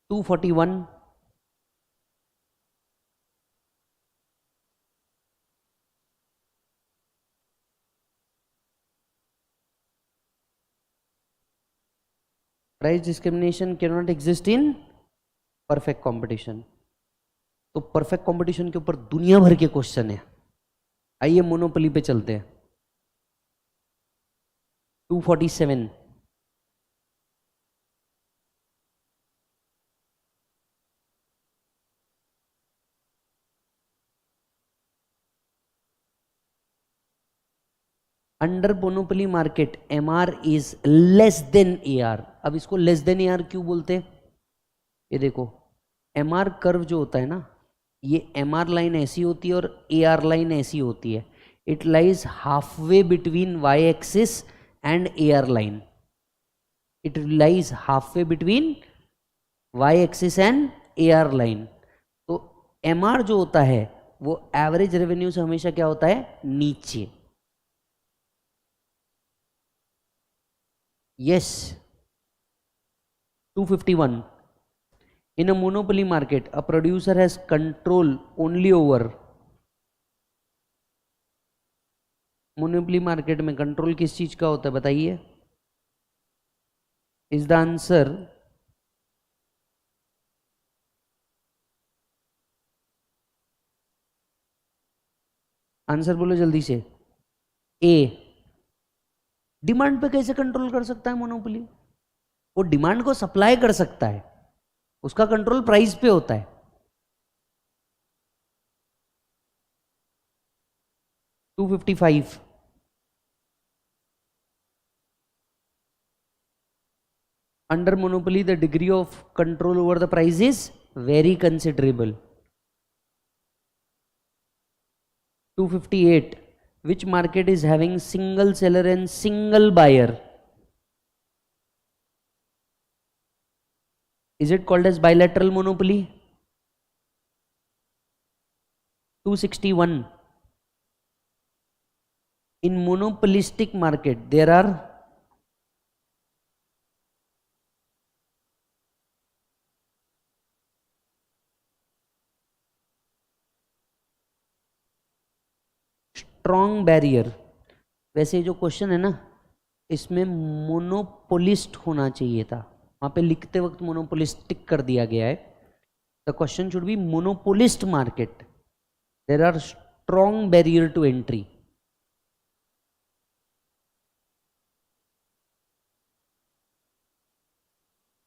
Two 41, price discrimination can not exist in perfect competition. तो perfect competition के ऊपर दुनिया भर के question है। आइए monopoly पे चलते हैं। 247, under monopoly market MR is less then AR. अब इसको लेस देन एआर क्यों बोलते हैं? ये देखो, एमआर कर्व जो होता है ना, ये एमआर लाइन ऐसी होती है और एआर लाइन ऐसी होती है। It lies halfway between Y axis and AR line. It lies halfway between Y axis and AR line. तो एमआर जो होता है वो एवरेज रेवेन्यू से हमेशा क्या होता है? नीचे। Yes. 251. In a monopoly market, a producer has control only over. Monopoly market में कंट्रोल किस चीज का होता है बताइए? इज द आंसर आंसर बोलो जल्दी से। ए। डिमांड पे कैसे कंट्रोल कर सकता है मोनोपोली? वो डिमांड को सप्लाई कर सकता है, उसका कंट्रोल प्राइस पे होता है। Two 55, under monopoly the degree of control over the price is very considerable. 258, which market is having single seller and single buyer? Is it called as bilateral monopoly? 261, in monopolistic market there are strong barrier. वैसे जो question है ना, इसमें monopolist होना चाहिए था, वहां पे लिखते वक्त मोनोपोलिस्टिक कर दिया गया है। The question should be monopolist market, there are strong barrier to entry.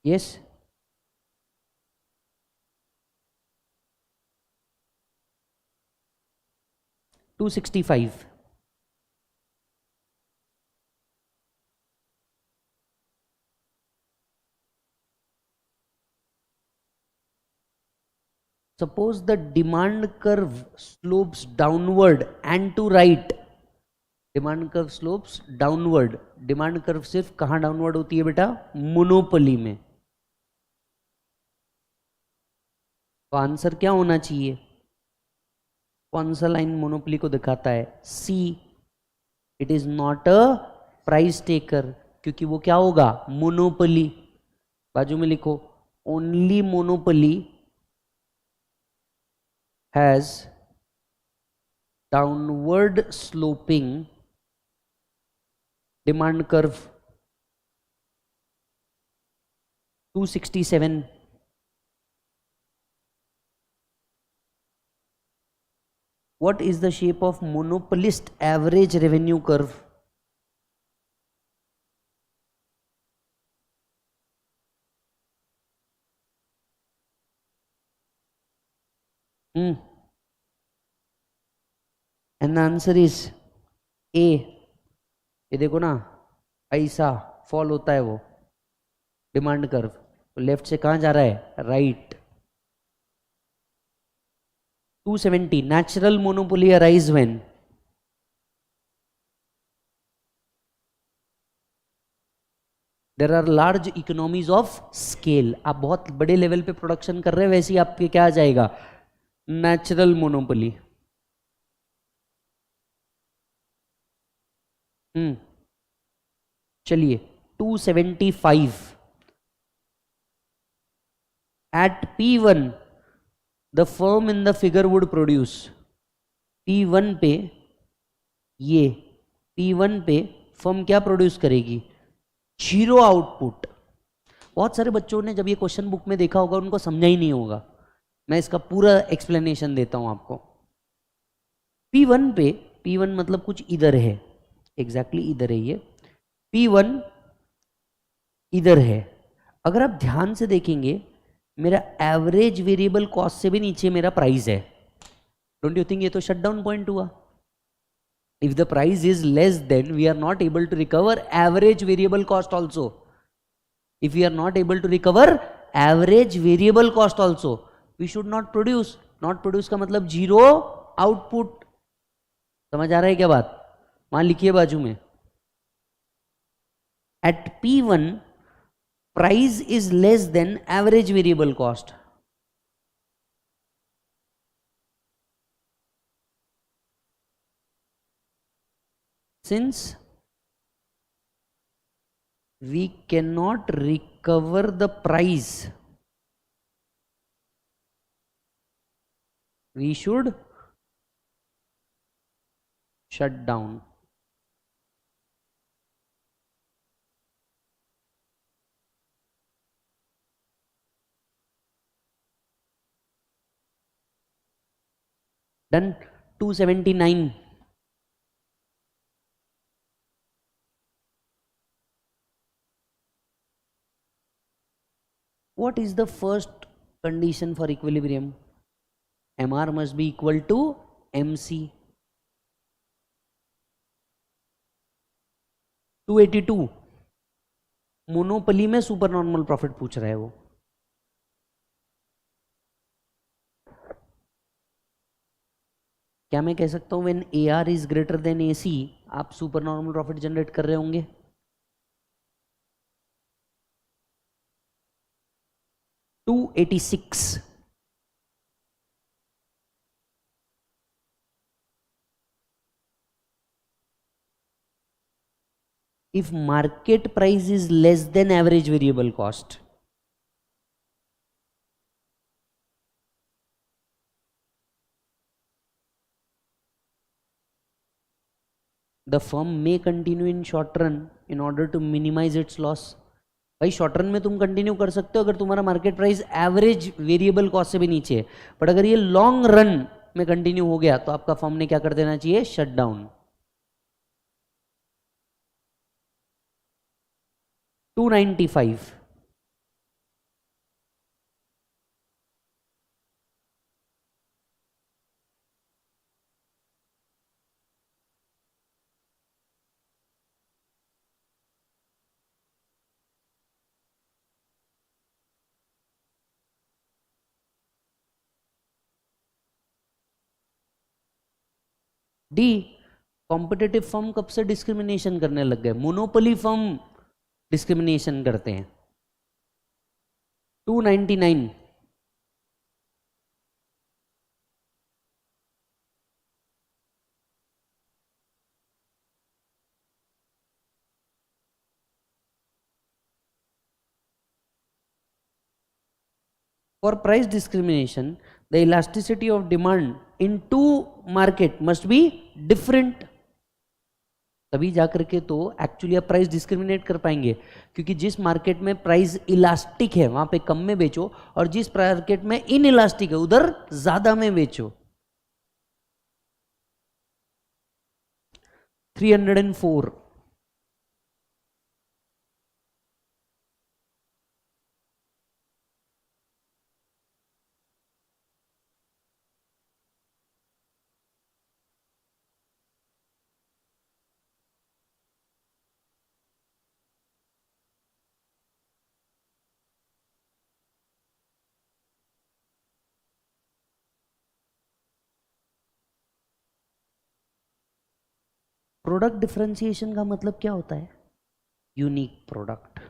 Yes. Two 65, suppose the demand curve slopes downward and to right. Demand curve slopes downward. Demand curve सिर्फ कहां डाउनवर्ड होती है बेटा? Monopoly में। तो answer क्या होना चाहिए? कौन सा लाइन मोनोपोली को दिखाता है? C. It is not a price taker, क्योंकि वो क्या होगा? मोनोपोली। बाजू में लिखो, only monopoly has downward sloping demand curve। 267, what What is the shape of monopolist average revenue curve? And the answer is A. ये देखो ना, ऐसा फॉल होता है वो डिमांड कर्व, तो लेफ्ट से कहां जा रहा है, right. 270 natural monopoly arise when there are large economies of scale। आप बहुत बड़े लेवल पे प्रोडक्शन कर रहे हैं, वैसे ही आपके क्या आ जाएगा, नेचुरल मोनोपोली। चलिए 275 at P1 the firm in the figure would produce। P1 पे ये P1 पे फर्म क्या प्रोड्यूस करेगी, जीरो आउटपुट। बहुत सारे बच्चों ने जब ये क्वेश्चन बुक में देखा होगा उनको समझा ही नहीं होगा, मैं इसका पूरा एक्सप्लेनेशन देता हूं आपको। P1 पे, P1 मतलब कुछ इधर है, एग्जैक्टली इधर है ये P1, इधर है। अगर आप ध्यान से देखेंगे मेरा एवरेज वेरिएबल कॉस्ट से भी नीचे मेरा प्राइस है। डोंट यू थिंक ये तो शट डाउन पॉइंट हुआ। If the price is less than we are not able to recover average variable cost also. If we are not able to recover average variable cost also we should not produce. Not produce का मतलब zero output. समझ आ रहा है क्या बात, वहां लिखिए बाजू में, eight P1 price is less than average variable cost। Since we cannot recover the price, we should shut down। Done। 279 what is the first condition for equilibrium? MR must be equal to MC। 282 monopoly में super normal profit पूछ रहा है वो। क्या मैं कह सकता हूं when AR is greater than AC आप सुपर नॉर्मल प्रॉफिट जनरेट कर रहे होंगे। Two 86 if market price is less than average variable cost, the firm may continue in short run in order to minimize its loss। भाई short run में तुम continue कर सकते हो अगर तुम्हारा market price average variable cost से भी नीचे है, बट अगर ये लॉन्ग रन में कंटिन्यू हो गया तो आपका फर्म ने क्या कर देना चाहिए, shut down. 295 D competitive firm कब से डिस्क्रिमिनेशन करने लग गए, मोनोपोली फर्म डिस्क्रिमिनेशन करते हैं। 299 for price discrimination the elasticity of demand in two market must be different। तभी जाकर के तो एक्चुअली आप प्राइस डिस्क्रिमिनेट कर पाएंगे, क्योंकि जिस मार्केट में प्राइस इलास्टिक है वहां पे कम में बेचो और जिस मार्केट में इन इलास्टिक है उधर ज्यादा में बेचो। 304. प्रोडक्ट डिफरेंशिएशन का मतलब क्या होता है? यूनिक प्रोडक्ट,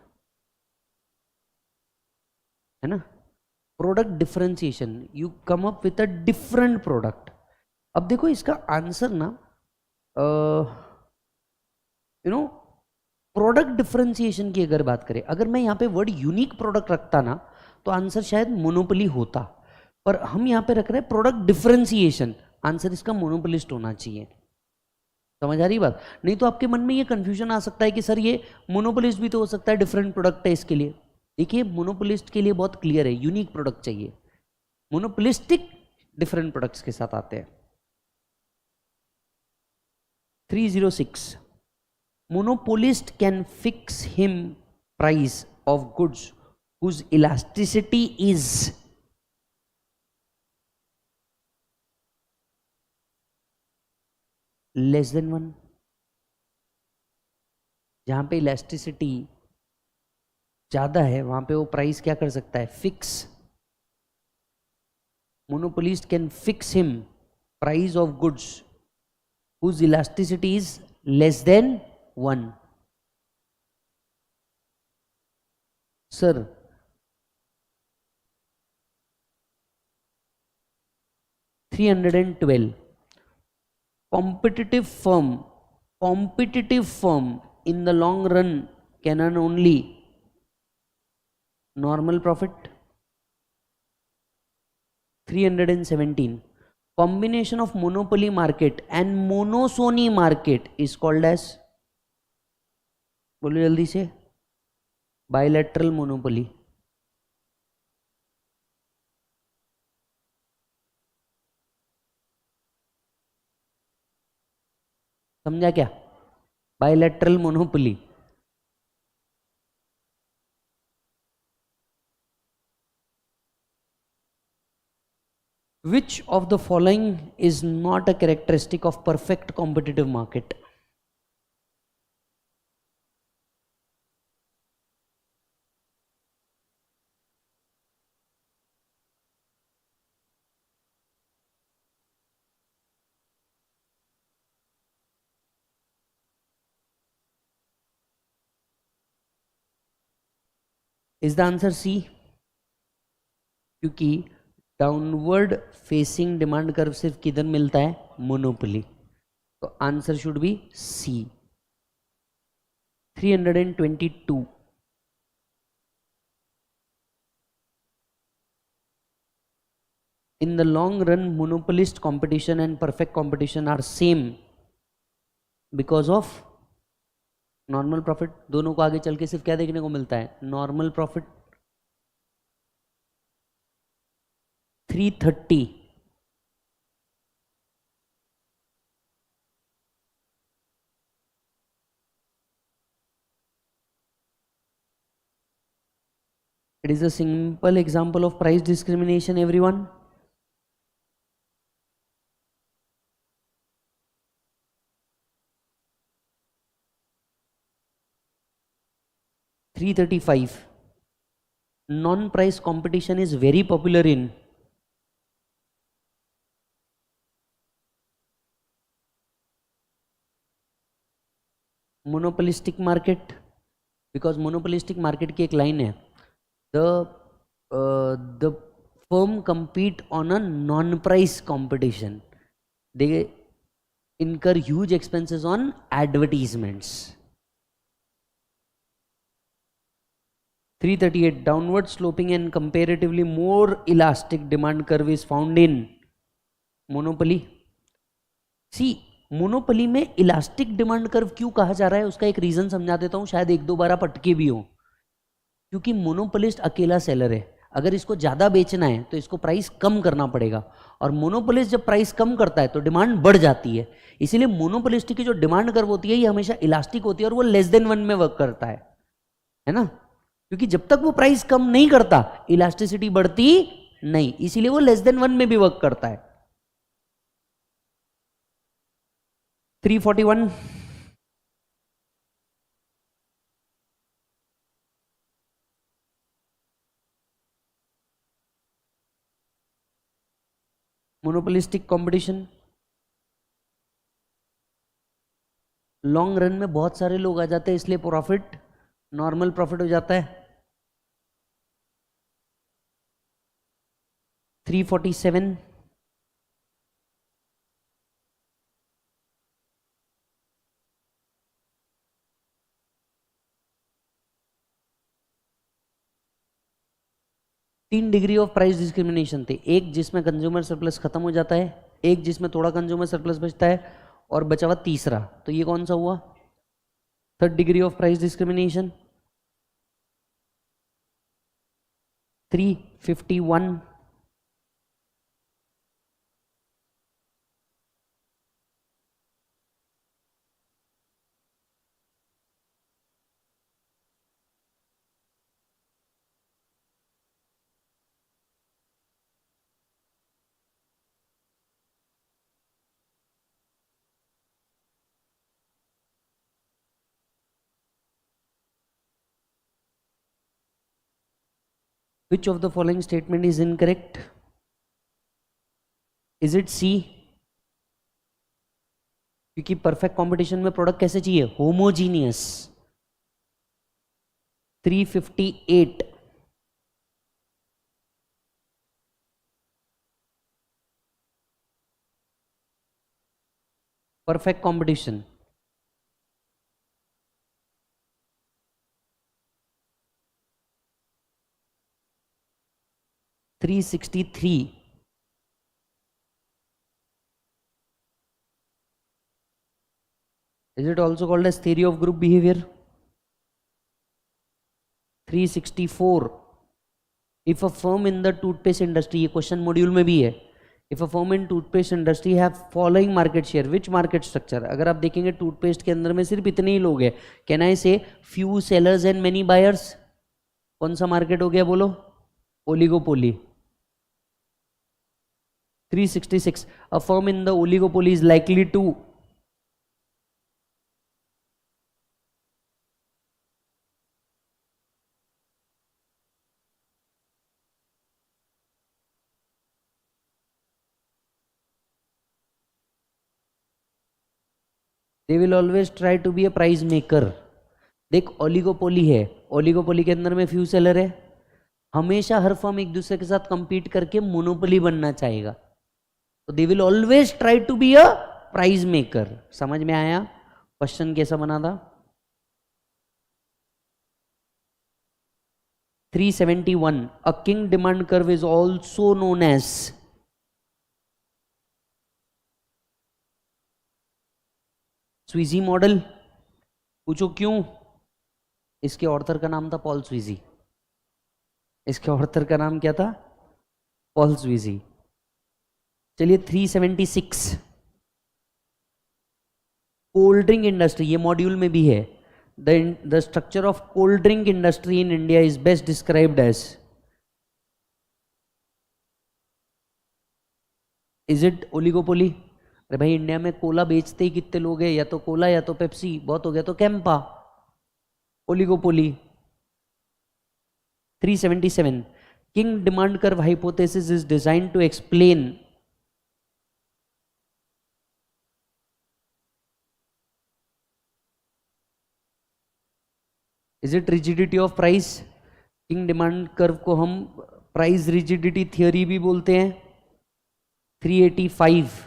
है ना? Product differentiation, you come up with a different product. अब देखो इसका आंसर ना, प्रोडक्ट डिफरेंशिएशन की अगर बात करें, अगर मैं यहाँ पे वर्ड यूनिक प्रोडक्ट रखता ना तो आंसर शायद मोनोपोली होता, पर हम यहाँ पे रख रहे हैं प्रोडक्ट डिफरेंशिएशन, आंसर इसका मोनोपोलिस्ट होना चाहिए. समझ आ रही बात? नहीं तो आपके मन में ये कंफ्यूजन आ सकता है कि सर ये मोनोपोलिस्ट भी तो हो सकता है, डिफरेंट प्रोडक्ट है इसके लिए. देखिए मोनोपोलिस्ट के लिए बहुत क्लियर है, यूनिक प्रोडक्ट चाहिए. मोनोपोलिस्टिक डिफरेंट प्रोडक्ट्स के साथ आते हैं. 306. Monopolist can fix him price of goods whose elasticity is less than 1. जहां पे इलास्टिसिटी ज्यादा है वहां पे वो प्राइस क्या कर सकता है? Fix. Monopolist can fix him price of goods whose elasticity is less than 1. Sir, $312. Competitive firm in the long run can earn only normal profit. 317. Combination of monopoly market and monosony market is called as, बोलो जल्दी से, bilateral monopoly. समझा क्या? Bilateral monopoly. Which of the following is not a characteristic of perfect competitive market? Is the answer C? क्योंकि downward facing demand curve सिर्फ किधर मिलता है? मोनोपोली. तो answer should be C. 322. In the long run, monopolist competition and perfect competition are same because of normal profit. दोनों को आगे चल के सिर्फ क्या देखने को मिलता है? Normal profit. 330. It is a simple example of price discrimination, everyone. $335. Non-price competition is very popular in monopolistic market, because monopolistic market की एक लाइन है, the firm compete on a non-price competition. They incur huge expenses on advertisements. 338. Downward sloping and comparatively more elastic demand curve is found in monopoly. See, monopoly में elastic demand curve क्यों कहा जा रहा है, उसका एक reason समझा देता हूं, शायद एक दो बार आप अटके भी हो. क्योंकि मोनोपोलिस्ट अकेला सेलर है. अगर इसको ज़्यादा बेचना है तो इसको प्राइस कम करना पड़ेगा, और मोनोपोलिस्ट जब प्राइस कम करता है तो डिमांड बढ़ जाती है। इसीलिए मोनोपोलिस्ट की जो डिमांड कर्व होती है ये हमेशा इलास्टिक होती है और वो लेस देन 1 में वर्क करता है ना, क्योंकि जब तक वो प्राइस कम नहीं करता इलास्टिसिटी बढ़ती नहीं, इसीलिए वो लेस देन 1 में भी वर्क करता है। 341 मोनोपोलिस्टिक कंपटीशन, लॉन्ग रन में बहुत सारे लोग आ जाते हैं इसलिए प्रॉफिट नॉर्मल प्रॉफिट हो जाता है। 347 3 डिग्री ऑफ प्राइस डिस्क्रिमिनेशन थे, एक जिसमें कंज्यूमर सरप्लस खत्म हो जाता है, एक जिसमें थोड़ा कंज्यूमर सरप्लस बचता है, और बचा हुआ तीसरा, तो ये कौन सा हुआ? Third degree of price discrimination. 351 Which of the following statement is incorrect? Is it C? क्योंकि परफेक्ट कंपटीशन में प्रोडक्ट कैसे चाहिए? Homogeneous. 358 perfect competition. 363 is it also called as theory of group behavior? 364 if a firm in the toothpaste industry, ये question module में भी है, if a firm in toothpaste industry have following market share, which market structure? अगर आप देखेंगे toothpaste के अंदर में सिर्फ इतने ही लोग हैं, कैन आई से few sellers and many buyers? कौन सा मार्केट हो गया बोलो? Oligopoly. 366 a firm in the oligopoly is likely to they will always try to be a price maker। देख ओलिगोपोली है, ओलिगोपोली के अंदर में फ्यू सेलर है, हमेशा हर फर्म एक दूसरे के साथ कंपीट करके मोनोपोली बनना चाहेगा, तो they will always try to be a price maker. समझ में आया क्वेश्चन कैसा बना था? 371 a king demand curve is also known as Sweezy model. पूछो क्यों? इसके ऑर्थर का नाम था पॉल स्वीजी। इसके ऑर्थर का नाम क्या था? Paul Sweezy. चलिए 376 कोल्ड ड्रिंक इंडस्ट्री, ये मॉड्यूल में भी है, the structure of cold drink industry in India is best described as, is it oligopoly? अरे भाई इंडिया में कोला बेचते ही कितने लोग हैं, या तो कोला या तो पेप्सी, बहुत हो गया तो कैंपा। Oligopoly. 377 kinked demand curve hypothesis is designed to explain, is it rigidity of price? Kinked demand curve को हम प्राइस रिजिडिटी थियोरी भी बोलते हैं। 385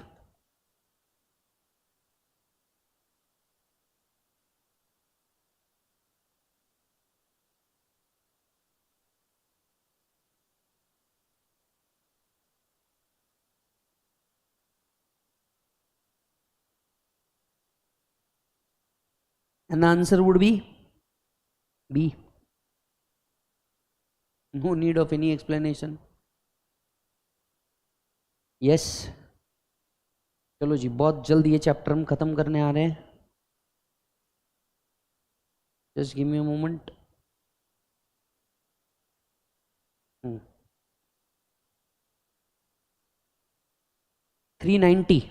and the answer would be B। No need of any explanation. Yes, चलो जी, बहुत जल्द ये चैप्टर हम खत्म करने आ रहे हैं। Just give me a moment. 390।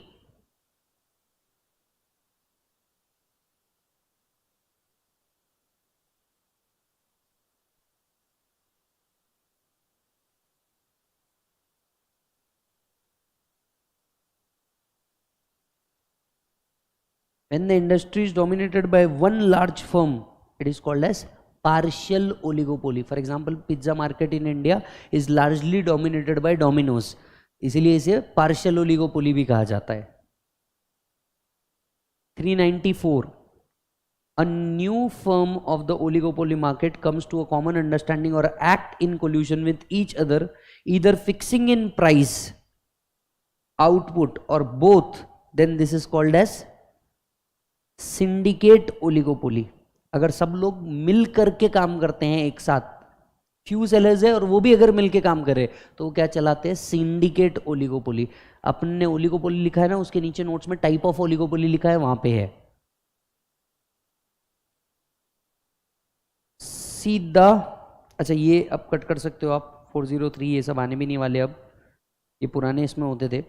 When the industry is dominated by one large firm, it is called as partial oligopoly. For example, pizza market in India is largely dominated by Domino's, इसीलिए इसे partial oligopoly भी कहा जाता है। 394. A new firm of the oligopoly market comes to a common understanding or act in collusion with each other, either fixing in price, output, or both. Then this is called as syndicate oligopoly. अगर सब लोग मिल करके काम करते हैं एक साथ, few sellers है और वो भी अगर मिल के काम करे तो वो क्या चलाते हैं? Syndicate oligopoly. अपने ओलिगोपोली लिखा है ना, उसके नीचे नोट्स में टाइप ऑफ ओलिगोपोली लिखा है, वहां पे है सीधा। अच्छा, ये अब कट कर सकते हो आप। 403 ये सब आने भी नहीं वाले अब, ये पुराने इसमें होते थे।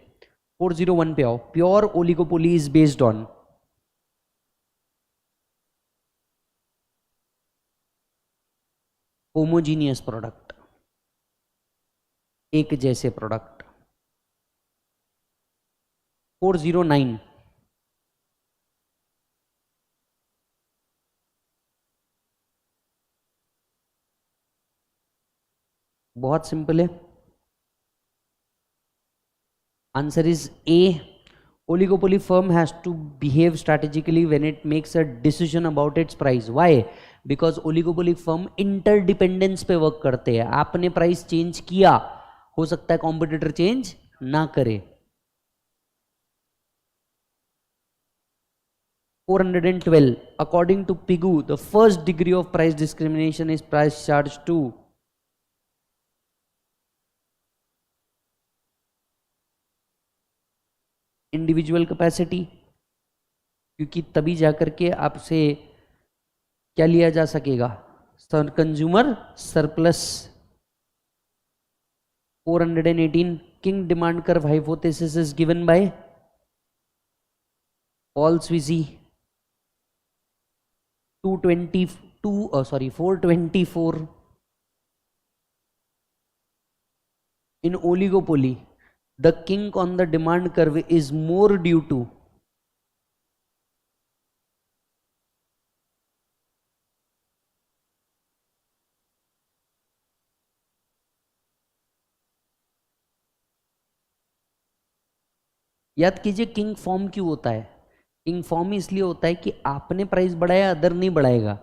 401 पे आओ। Pure oligopoly is based on homogeneous product, एक जैसे प्रोडक्ट। 409 बहुत सिंपल है। Answer is A. Oligopoly firm has to behave strategically when it makes a decision about its price. Why? Because oligopoly firm interdependence पे work करते हैं। आपने price change किया, हो सकता है कॉम्पिटिटर चेंज ना करे। 412. According to Pigou, the first degree of price discrimination is price charge to individual capacity, क्योंकि तभी जाकर के आपसे क्या लिया जा सकेगा? Consumer surplus. 418. Kinked demand curve hypothesis is given by Paul Sweezy. 424. in oligopoly, the kink on the demand curve is more due to याद कीजिए, किंग फॉर्म क्यों होता है? किंग फॉर्म इसलिए होता है कि आपने प्राइस बढ़ाया, अदर नहीं बढ़ाएगा,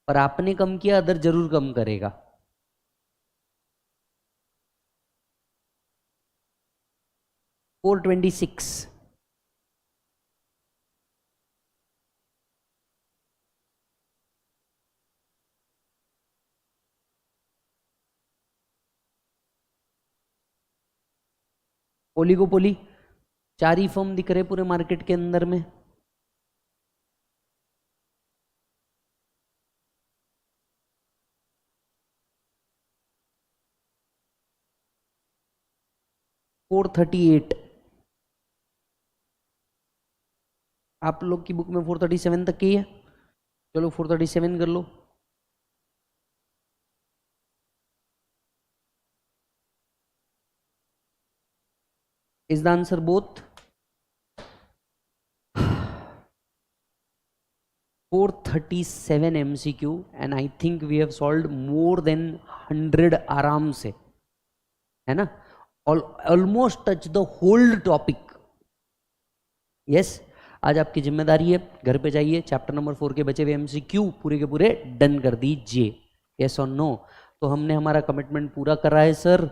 और आपने कम किया, अदर जरूर कम करेगा। 426. ओलिगोपोली, चार ही फर्म दिख रहे पूरे मार्केट के अंदर में। फोर 438। आप लोग की बुक में 437 तक की है, चलो 437 कर लो। Is the answer both? 437 MCQ and I think we have solved more than 100 आराम से, है ना? Almost touch the hold topic. Yes, आज आपकी जिम्मेदारी है, घर पे जाइए चैप्टर नंबर 4 के बचे हुए MCQ पूरे के पूरे डन कर दीजिए। यस और नो? तो हमने हमारा कमिटमेंट पूरा करा है सर।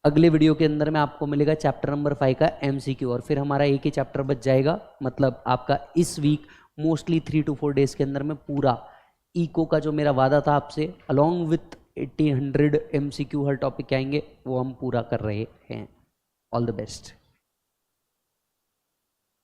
अगले वीडियो के अंदर में आपको मिलेगा चैप्टर नंबर 5 का MCQ, और फिर हमारा एक ही चैप्टर बच जाएगा। मतलब आपका इस वीक मोस्टली 3 to 4 डेज के अंदर में पूरा इको का जो मेरा वादा था आपसे, along with 1800 MCQ her topic के आएंगे वो हम पूरा कर रहे हैं। All the best.